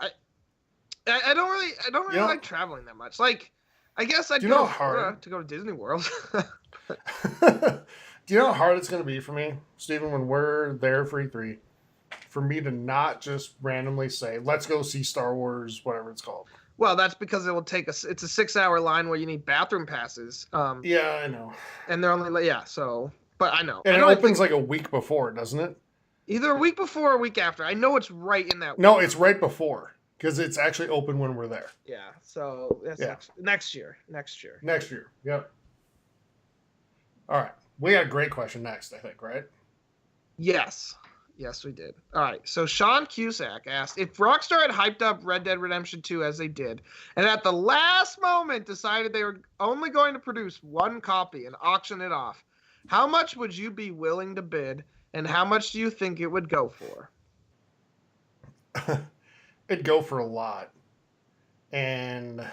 I don't really like traveling that much. Like, I guess I'd go to Florida to go to Disney World. Do you know how hard it's going to be for me, Stephen, when we're there for E3, for me to not just randomly say, let's go see Star Wars, whatever it's called? Well, that's because it will take us. It's a 6-hour line where you need bathroom passes. Yeah, I know. And they're only so. But I know. And it opens like a week before, doesn't it? Either a week before or a week after. I know it's right in that week. No, it's right before. Because it's actually open when we're there. Yeah, so that's next year. Next year, yep. All right. We got a great question next, I think, right? Yes, we did. All right, so Sean Cusack asked, if Rockstar had hyped up Red Dead Redemption 2 as they did, and at the last moment decided they were only going to produce one copy and auction it off, how much would you be willing to bid, and how much do you think it would go for? It'd go for a lot. And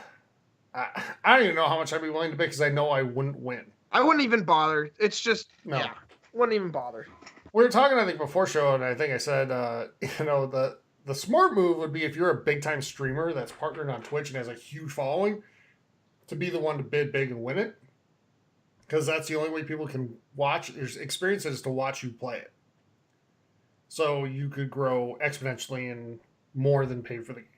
I don't even know how much I'd be willing to bid because I know I wouldn't win. I wouldn't even bother. It's just, wouldn't even bother. We were talking, I think, before show, and I think I said, the smart move would be if you're a big-time streamer that's partnered on Twitch and has a huge following, to be the one to bid big and win it. Because that's the only way people can experience it is to watch you play it. So you could grow exponentially and more than pay for the game.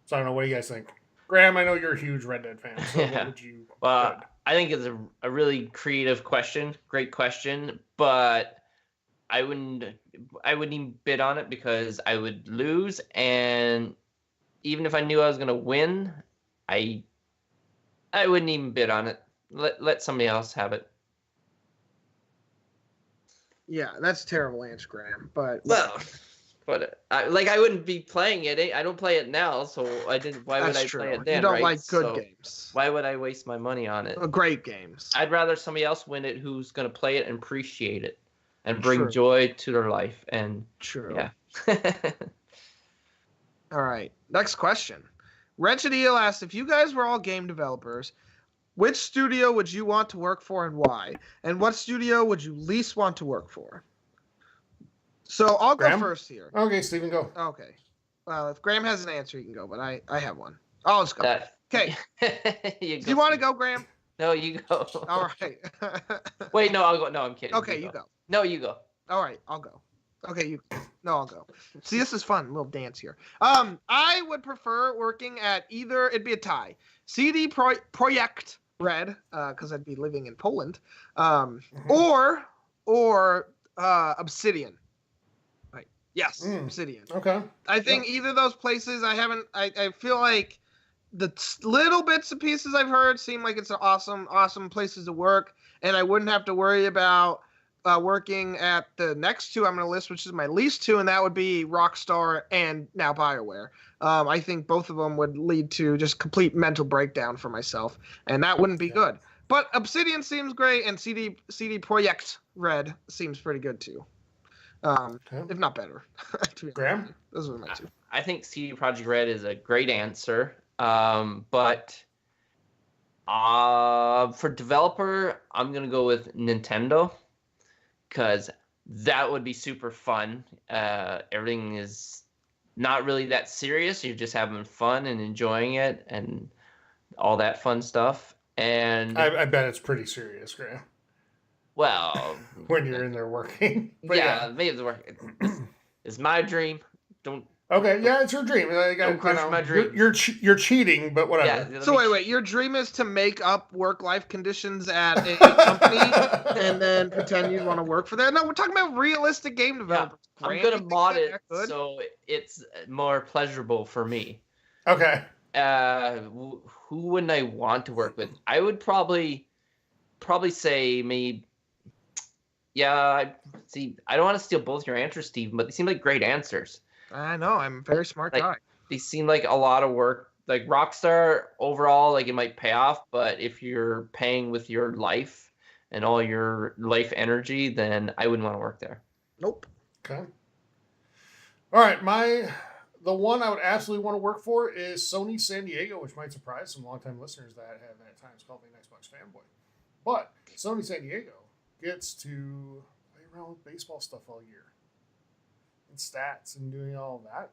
So I don't know, what do you guys think? Graham, I know you're a huge Red Dead fan. So what would you bid? I think it's a really creative question, great question, but I wouldn't even bid on it because I would lose, and even if I knew I was gonna win, I wouldn't even bid on it. Let somebody else have it. Yeah, that's a terrible answer, Graham. But I wouldn't be playing it. I don't play it now, so I didn't. Why would I play it then? You don't right? like good games. Why would I waste my money on it? Great games. I'd rather somebody else win it who's going to play it and appreciate it and bring joy to their life. And yeah. All right. Next question. Wretched Eel asked, if you guys were all game developers, which studio would you want to work for and why? And what studio would you least want to work for? So I'll go first here. Okay, Stephen, go. Okay. Well, if Graham has an answer, you can go, but I have one. I'll just go. Okay. Do you want to go, Graham? No, you go. All right. Wait, no, I'll go. No, I'm kidding. Okay, you go. No, you go. All right, I'll go. Okay, I'll go. See, this is fun. A little dance here. I would prefer working at it'd be a tie. CD Projekt Red, because I'd be living in Poland, or Obsidian. Yes, Obsidian. Okay. I think either of those places, I feel like the little bits and pieces I've heard seem like it's awesome places to work, and I wouldn't have to worry about working at the next two I'm going to list, which is my least two, and that would be Rockstar and now BioWare. I think both of them would lead to just complete mental breakdown for myself, and that wouldn't be good. But Obsidian seems great, and CD Projekt Red seems pretty good too. If not better. Graham? Those are my two. I think CD Projekt Red is a great answer. But for developer, I'm going to go with Nintendo because that would be super fun. Everything is not really that serious. You're just having fun and enjoying it and all that fun stuff. And I bet it's pretty serious, Graham. Well, when you're in there working. But yeah, maybe it's working. It's my dream. Don't Okay, yeah, it's your dream. Like, Don't crush my dreams. You're cheating, but whatever. Yeah. So wait, your dream is to make up work-life conditions at a company and then pretend you want to work for that? No, we're talking about realistic game developers. I'm Grant, gonna you think mod that it that good? so it's more pleasurable for me. Okay. Who wouldn't I want to work with? I would probably say maybe. Yeah, see, I don't want to steal both your answers, Steven, but they seem like great answers. I know, I'm a very smart Like, guy. They seem like a lot of work. Like Rockstar overall, like it might pay off, but if you're paying with your life and all your life energy, then I wouldn't want to work there. Nope. Okay. All right, the one I would absolutely want to work for is Sony San Diego, which might surprise some longtime listeners that have at times called me an Xbox fanboy. But Sony San Diego gets to play around with baseball stuff all year and stats and doing all of that.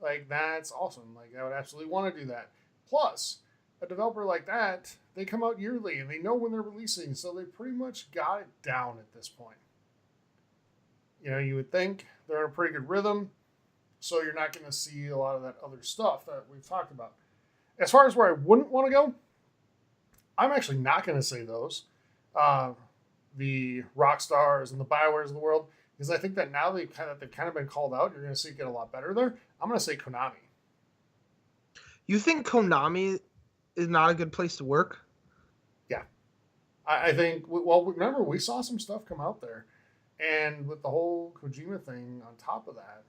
Like, that's awesome. Like, I would absolutely want to do that. Plus, a developer like that, they come out yearly and they know when they're releasing, so they pretty much got it down at this point. You know, you would think they're in a pretty good rhythm, so you're not going to see a lot of that other stuff that we've talked about. As far as where I wouldn't want to go, I'm actually not going to say those. The Rockstars and the Biowares of the world, because I think that now they've kind of been called out. You're going to see it get a lot better there. I'm going to say Konami. You think Konami is not a good place to work? Yeah. I think, well, remember, we saw some stuff come out there. And with the whole Kojima thing on top of that.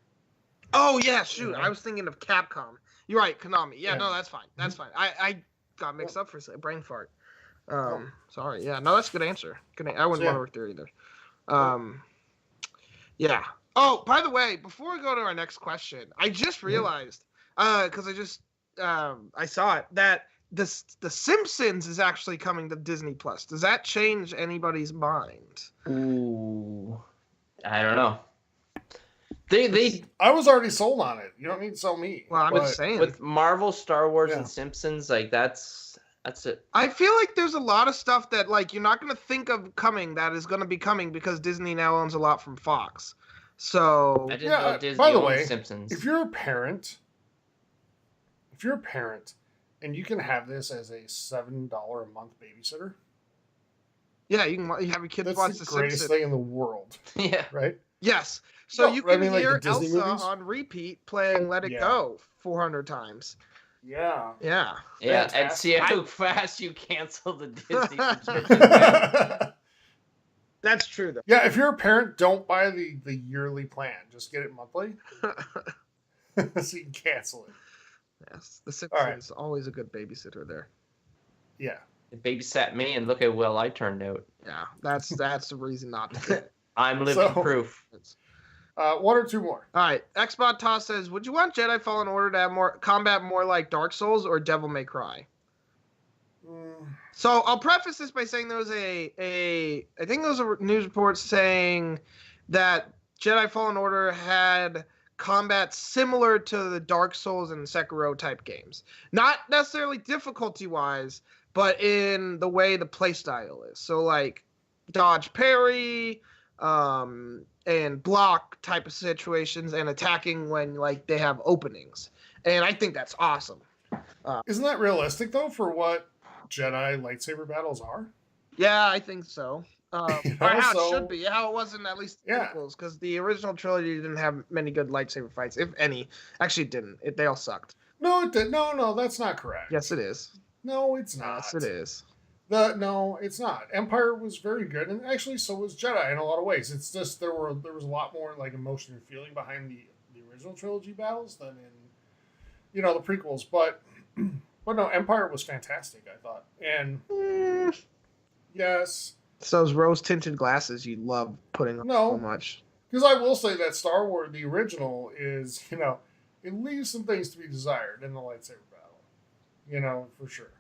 Oh, yeah, shoot. Yeah. I was thinking of Capcom. You're right, Konami. Yeah, Yeah. no, that's fine. That's fine. I got mixed up for a second. Brain fart. Sorry. Yeah, no, that's a good answer. I wouldn't want to work there either. Yeah. Oh, by the way, before we go to our next question, I just realized, because I saw it, that the Simpsons is actually coming to Disney Plus. Does that change anybody's mind? Ooh, I don't know. They I was already sold on it. You don't need to sell me. Well, I'm just saying. with Marvel, Star Wars, Yeah. and Simpsons, like that's it. I feel like there's a lot of stuff that like you're not going to think of coming that is going to be coming because Disney now owns a lot from Fox. So I didn't Yeah, know Disney by the owned way, Simpsons. if you're a parent and you can have this as a $7 a month babysitter, yeah, you have your kids that's watch the the greatest Simpsons. thing in the world, Yeah, right? Yes. So No, you I can mean, like the hear Disney Elsa movies? on repeat playing Let It Yeah. Go 400 times. Yeah. Yeah. yeah, and Fantastic. see how fast you cancel the Disney subscription. That's true though. Yeah, if you're a parent, don't buy the yearly plan. Just get it monthly so you can cancel it. Yes. The All right. Simpsons always a good babysitter there. Yeah. It babysat me, and look how well I turned out. Yeah. That's the reason not to do it. I'm living So- proof. One or two more. All right. Xbot Toss says, would you want Jedi Fallen Order to have more combat more like Dark Souls or Devil May Cry? So I'll preface this by saying there was I think there was a news report saying that Jedi Fallen Order had combat similar to the Dark Souls and Sekiro type games. Not necessarily difficulty wise, but in the way the playstyle is. So like dodge parry, and block type of situations and attacking when like they have openings. And I think that's awesome. Isn't that realistic though for what Jedi lightsaber battles are? Yeah, I think so. You Or know, how so- it should be. How it wasn't at least Yeah. equals, because the original trilogy didn't have many good lightsaber fights, if any. Actually, it didn't. They all sucked. No, it did. No, that's not correct. Yes, it is. No, it's not. Yes, it is. No, it's not. Empire was very good, and actually, so was Jedi in a lot of ways. It's just there was a lot more like emotion and feeling behind the original trilogy battles than in the prequels. But no, Empire was fantastic. I thought, and yes, It's those rose tinted glasses you love putting on No. so much. because I will say that Star Wars, the original, is it leaves some things to be desired in the lightsaber battle, for sure.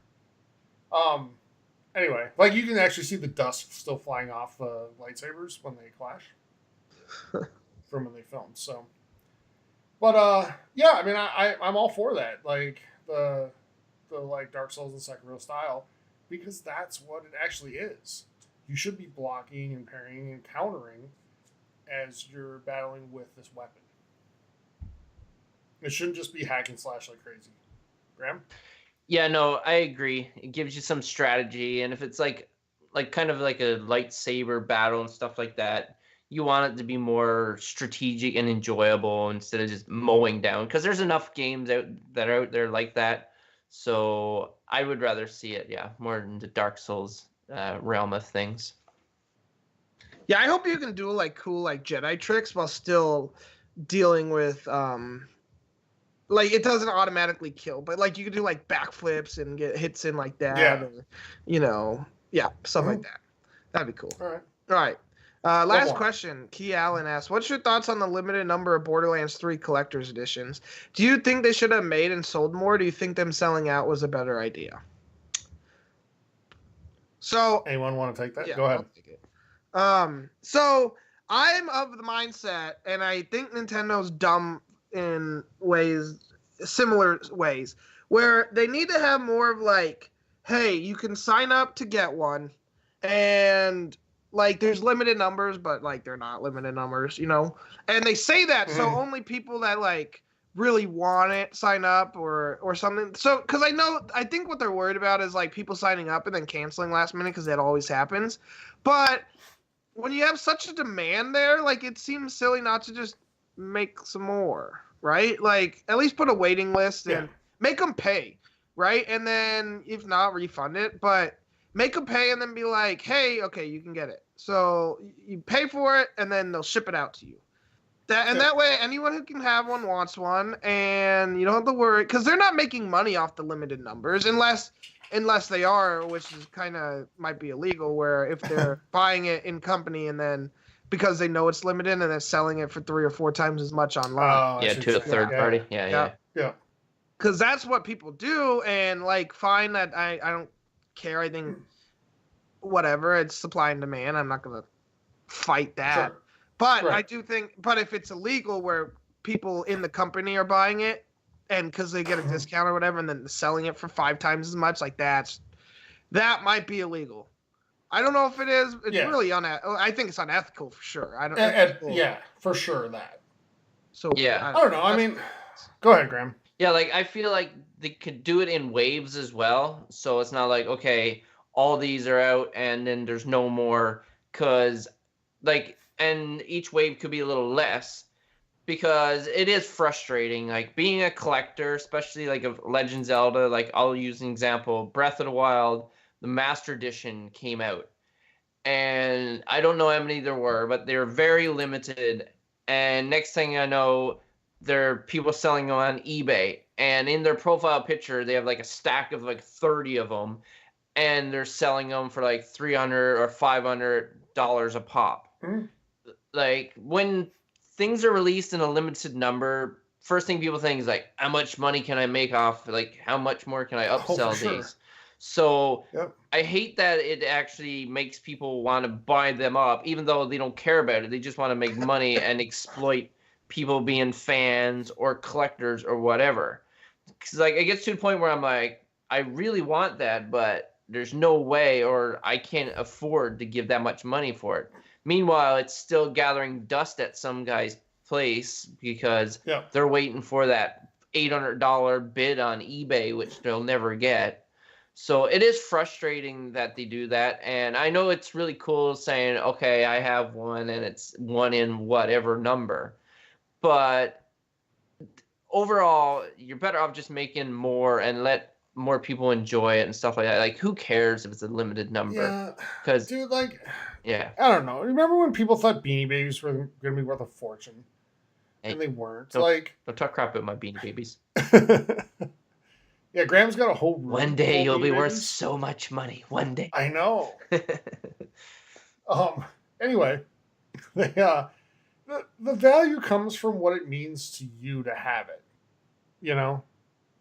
Anyway, like you can actually see the dust still flying off the lightsabers when they clash from when they filmed. So, but yeah, I mean, I'm all for that. Like the like Dark Souls and Sekiro style, because that's what it actually is. You should be blocking and parrying and countering as you're battling with this weapon. It shouldn't just be hack and slash like crazy. Graham? Yeah, no, I agree. It gives you some strategy, and if it's like kind of like a lightsaber battle and stuff like that, you want it to be more strategic and enjoyable instead of just mowing down. Because there's enough games that are out there like that. So I would rather see it, yeah, more in the Dark Souls realm of things. Yeah, I hope you can do like cool like Jedi tricks while still dealing with like it doesn't automatically kill, but like you can do like backflips and get hits in like that, Yeah. or stuff like that. That'd be cool. All right. All right. Last more. question. Key Allen asks, what's your thoughts on the limited number of Borderlands 3 collector's editions? Do you think they should have made and sold more? Or do you think them selling out was a better idea? So Anyone want to take that? yeah, Go ahead. I'll take it. So I'm of the mindset, and I think Nintendo's dumb in similar ways, where they need to have more of like, hey, you can sign up to get one, and like there's limited numbers, but like they're not limited numbers, and they say that so only people that like really want it sign up or something. So because I think what they're worried about is like people signing up and then canceling last minute, because that always happens. But when you have such a demand there, like it seems silly not to just make some more, right? Like at least put a waiting list and make them pay, right? And then if not, refund it, but make them pay and then be like, hey, okay, you can get it. So you pay for it and then they'll ship it out to you. That way, anyone who can have one wants one, and you don't have to worry, because they're not making money off the limited numbers unless they are, which is kind of might be illegal, where if they're buying it in company and then because they know it's limited and they're selling it for 3 or 4 times as much online. To a third party. Yeah. Because that's what people do, and like, fine, that I don't care. I think whatever, it's supply and demand. I'm not gonna fight that. Sure. But I do think, but if it's illegal where people in the company are buying it and because they get a discount or whatever, and then selling it for 5 times as much, like that might be illegal. I don't know if it is. It's really I think it's unethical for sure. I don't. Yeah, for sure that. So yeah, I don't know. I mean, go ahead, Graham. Yeah, like I feel like they could do it in waves as well. So it's not like, okay, all these are out and then there's no more, because like, and each wave could be a little less, because it is frustrating. Like being a collector, especially like of Legend Zelda, like I'll use an example, Breath of the Wild, the Master Edition came out. And I don't know how many there were, but they're very limited. And next thing I know, there are people selling them on eBay. And in their profile picture, they have like a stack of like 30 of them. And they're selling them for like $300 or $500 a pop. Mm. Like when things are released in a limited number, first thing people think is like, how much money can I make off? Like, how much more can I upsell these? So I hate that it actually makes people want to buy them up, even though they don't care about it. They just want to make money and exploit people being fans or collectors or whatever. Because like it gets to the point where I'm like, I really want that, but there's no way, or I can't afford to give that much money for it. Meanwhile, it's still gathering dust at some guy's place because they're waiting for that $800 bid on eBay, which they'll never get. So it is frustrating that they do that. And I know it's really cool saying, okay, I have one and it's one in whatever number. But overall, you're better off just making more and let more people enjoy it and stuff like that. Like, who cares if it's a limited number? Yeah, because dude, like, I don't know. Remember when people thought Beanie Babies were going to be worth a fortune, and they weren't? Don't talk crap about my Beanie Babies. Yeah, Graham's got a whole room. One day you'll be worth so much money. One day. I know. Anyway, the value comes from what it means to you to have it. You know?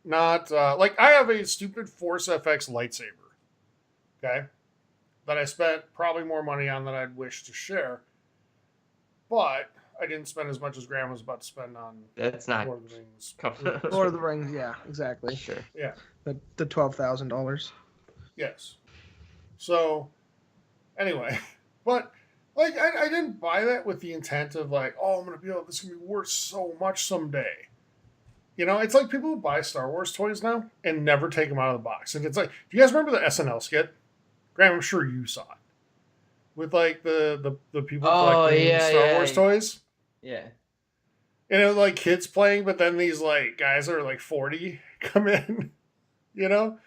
Not, like, I have a stupid Force FX lightsaber. Okay? That I spent probably more money on than I'd wish to share. But I didn't spend as much as Graham was about to spend on That's not Lord of the Rings. Lord of the Rings, yeah, exactly. Sure. Yeah. The $12,000. Yes. So, anyway, but like I didn't buy that with the intent of like, oh, I'm gonna be able, this is gonna be worth so much someday. You know, it's like people who buy Star Wars toys now and never take them out of the box. And it's like, do you guys remember the SNL skit? Graham, I'm sure you saw it. With like the people collecting Star Wars toys. Yeah. And it was like kids playing, but then these like guys that are like 40 come in, you know?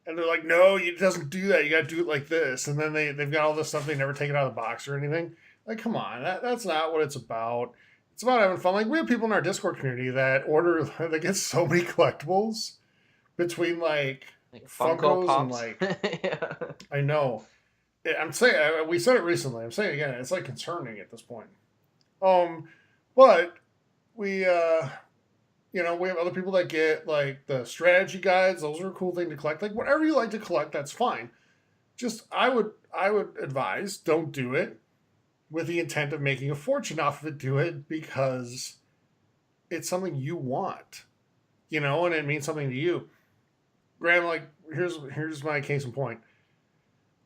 And they're like, no, it doesn't do that. You got to do it like this. And then they've got all this stuff. They never take it out of the box or anything. Like, come on. That's not what it's about. It's about having fun. Like, we have people in our Discord community that get so many collectibles between like Funko Funkos Pops. and like, Yeah. I know. I'm saying, we said it recently. I'm saying it again. It's like concerning at this point. But we, you know, we have other people that get like the strategy guides. Those are a cool thing to collect. Like whatever you like to collect, that's fine. Just I would advise don't do it with the intent of making a fortune off of it. Do it because it's something you want, you know, and it means something to you. Graham, like here's my case in point.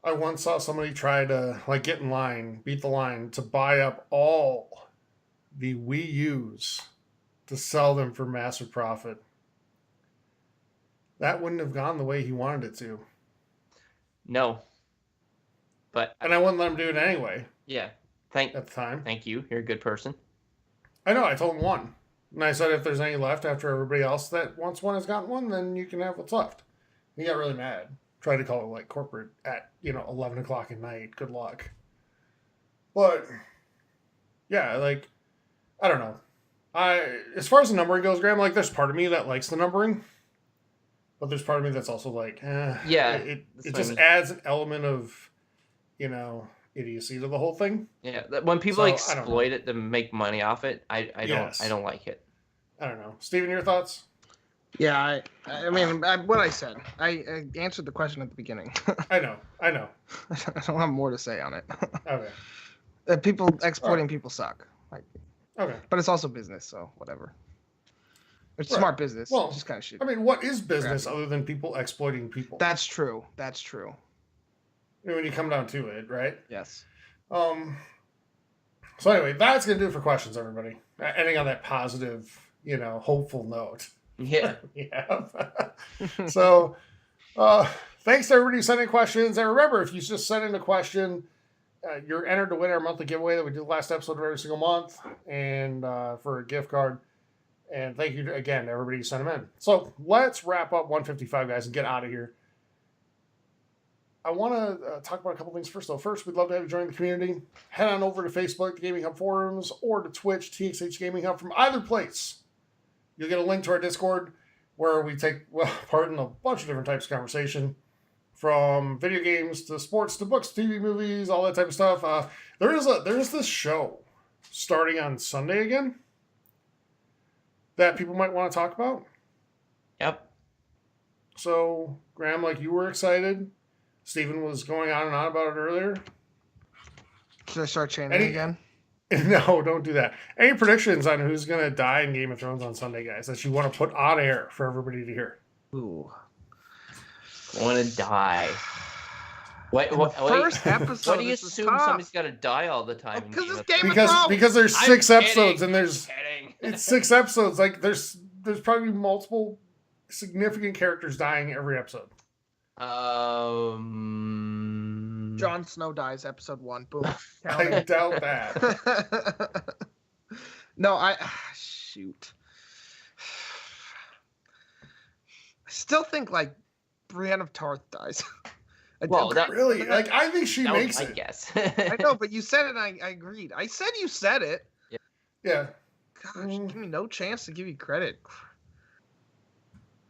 I once saw somebody try to like get in line, beat the line to buy up all the Wii U's to sell them for massive profit. That wouldn't have gone the way he wanted it to. No. But And I wouldn't let him do it anyway yeah. at the time. Thank you. You're a good person. I know, I told him one. And I said if there's any left after everybody else that wants one has gotten one, then you can have what's left. He got really mad. Tried to call it like corporate at, 11 o'clock at night. Good luck. But yeah, like, I don't know. As far as the numbering goes, Graham, like there's part of me that likes the numbering, but there's part of me that's also like, Yeah, it that's just what I mean. adds an element of, idiocy to the whole thing. Yeah. When people So, I don't exploit it to make money off it, I Yes. don't like it. I don't know. Steven, your thoughts? Yeah, I mean, what I said. I answered the question at the beginning. I know. I don't have more to say on it. Okay. People exploiting people suck. Like, Okay. but it's also business, so whatever. It's Right. smart business. Well, It's just kind of shit. I mean, what is business other than people exploiting people? That's true. That's true. When you come down to it, right? Yes. So anyway, that's going to do it for questions, everybody. Ending on that positive, hopeful note. Yeah. Yeah. So, thanks to everybody who sent in questions. And remember, if you just send in a question, you're entered to win our monthly giveaway that we do the last episode of every single month, and for a gift card. And thank you again to everybody who sent them in. So let's wrap up 155, guys, and get out of here. I want to talk about a couple things first, though. First, we'd love to have you join the community. Head on over to Facebook, the Gaming Hub forums, or to Twitch, TXH Gaming Hub. From either place, you'll get a link to our Discord where we take part in a bunch of different types of conversation, from video games to sports to books, TV, movies, all that type of stuff. There's this show starting on Sunday again that people might want to talk about. Yep. So, Graham, like you were excited. Steven was going on and on about it earlier. Should I start chanting again? No, don't do that. Any predictions on who's going to die in Game of Thrones on Sunday, guys, that you want to put on air for everybody to hear? Ooh. Want to die. First episode. Why do you assume somebody's got to die all the time? Because in it's Game of Game of Thrones. Because there's I'm 6 kidding. episodes and there's Kidding. it's 6 episodes. Like there's probably multiple significant characters dying every episode. Jon Snow dies, episode 1. Boom. I doubt that. No, shoot. I still think like Brienne of Tarth dies. Really? Like I think she that was makes my it. guess. I know, but you said it and I agreed. I said you said it. Yeah. Gosh, give me no chance to give you credit.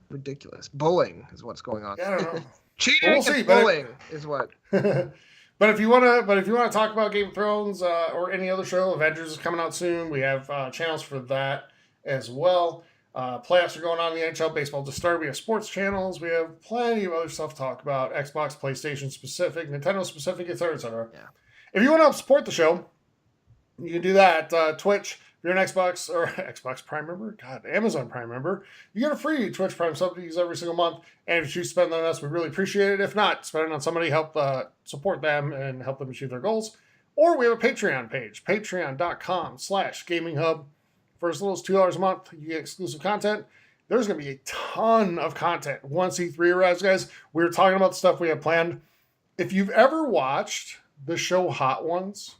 Ridiculous. Bullying is what's going on. Yeah, I don't know. Cheating We'll see, and but bullying is what. But if you want to talk about Game of Thrones or any other show, Avengers is coming out soon. We have channels for that as well. Playoffs are going on in the NHL. Baseball just started. We have sports channels. We have plenty of other stuff to talk about. Xbox, PlayStation specific, Nintendo specific, etc., etc. Yeah. If you want to help support the show, you can do that. Twitch. If you're an Xbox or Xbox Prime member, Amazon Prime member, you get a free Twitch Prime sub to use every single month. And if you choose to spend it on us, we really appreciate it. If not, spend it on somebody, help support them and help them achieve their goals. Or we have a Patreon page, patreon.com/gaminghub. for as little as $2 a month, you get exclusive content. There's going to be a ton of content once E3 arrives, guys. We were talking about the stuff we have planned. If you've ever watched the show Hot Ones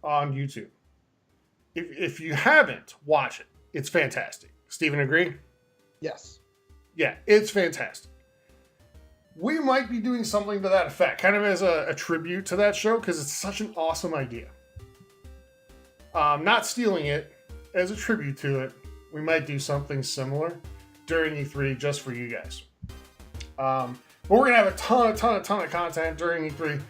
on YouTube, if you haven't, watch it. It's fantastic. Steven, agree? Yes. Yeah, it's fantastic. We might be doing something to that effect, kind of as a tribute to that show, because it's such an awesome idea. Not stealing it, as a tribute to it, we might do something similar during E3 just for you guys. But we're going to have a ton of content during E3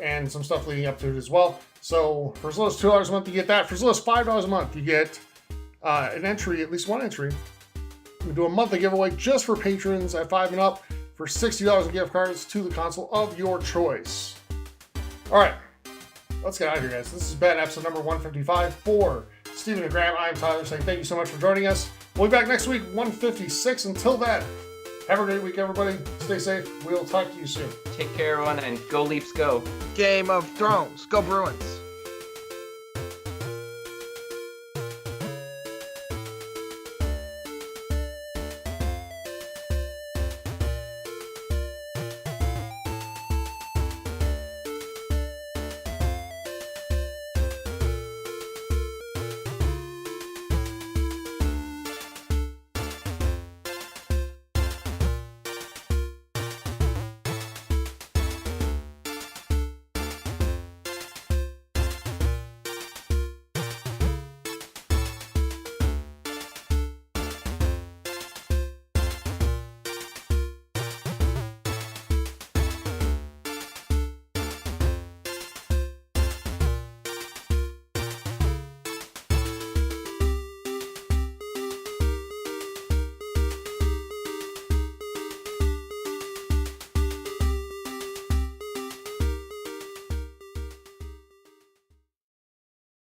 and some stuff leading up to it as well. So for as little as $2 a month, you get that. For as little as $5 a month, you get an entry, at least one entry. We do a monthly giveaway just for patrons at 5 and up for $60 in gift cards to the console of your choice. All right, let's get out of here, guys. This has been episode number 155 for Steven and Graham. I'm Tyler saying thank you so much for joining us. We'll be back next week, 156. Until then, have a great week, everybody. Stay safe. We'll talk to you soon. Take care, everyone, and go Leafs, go. Game of Thrones. Go Bruins.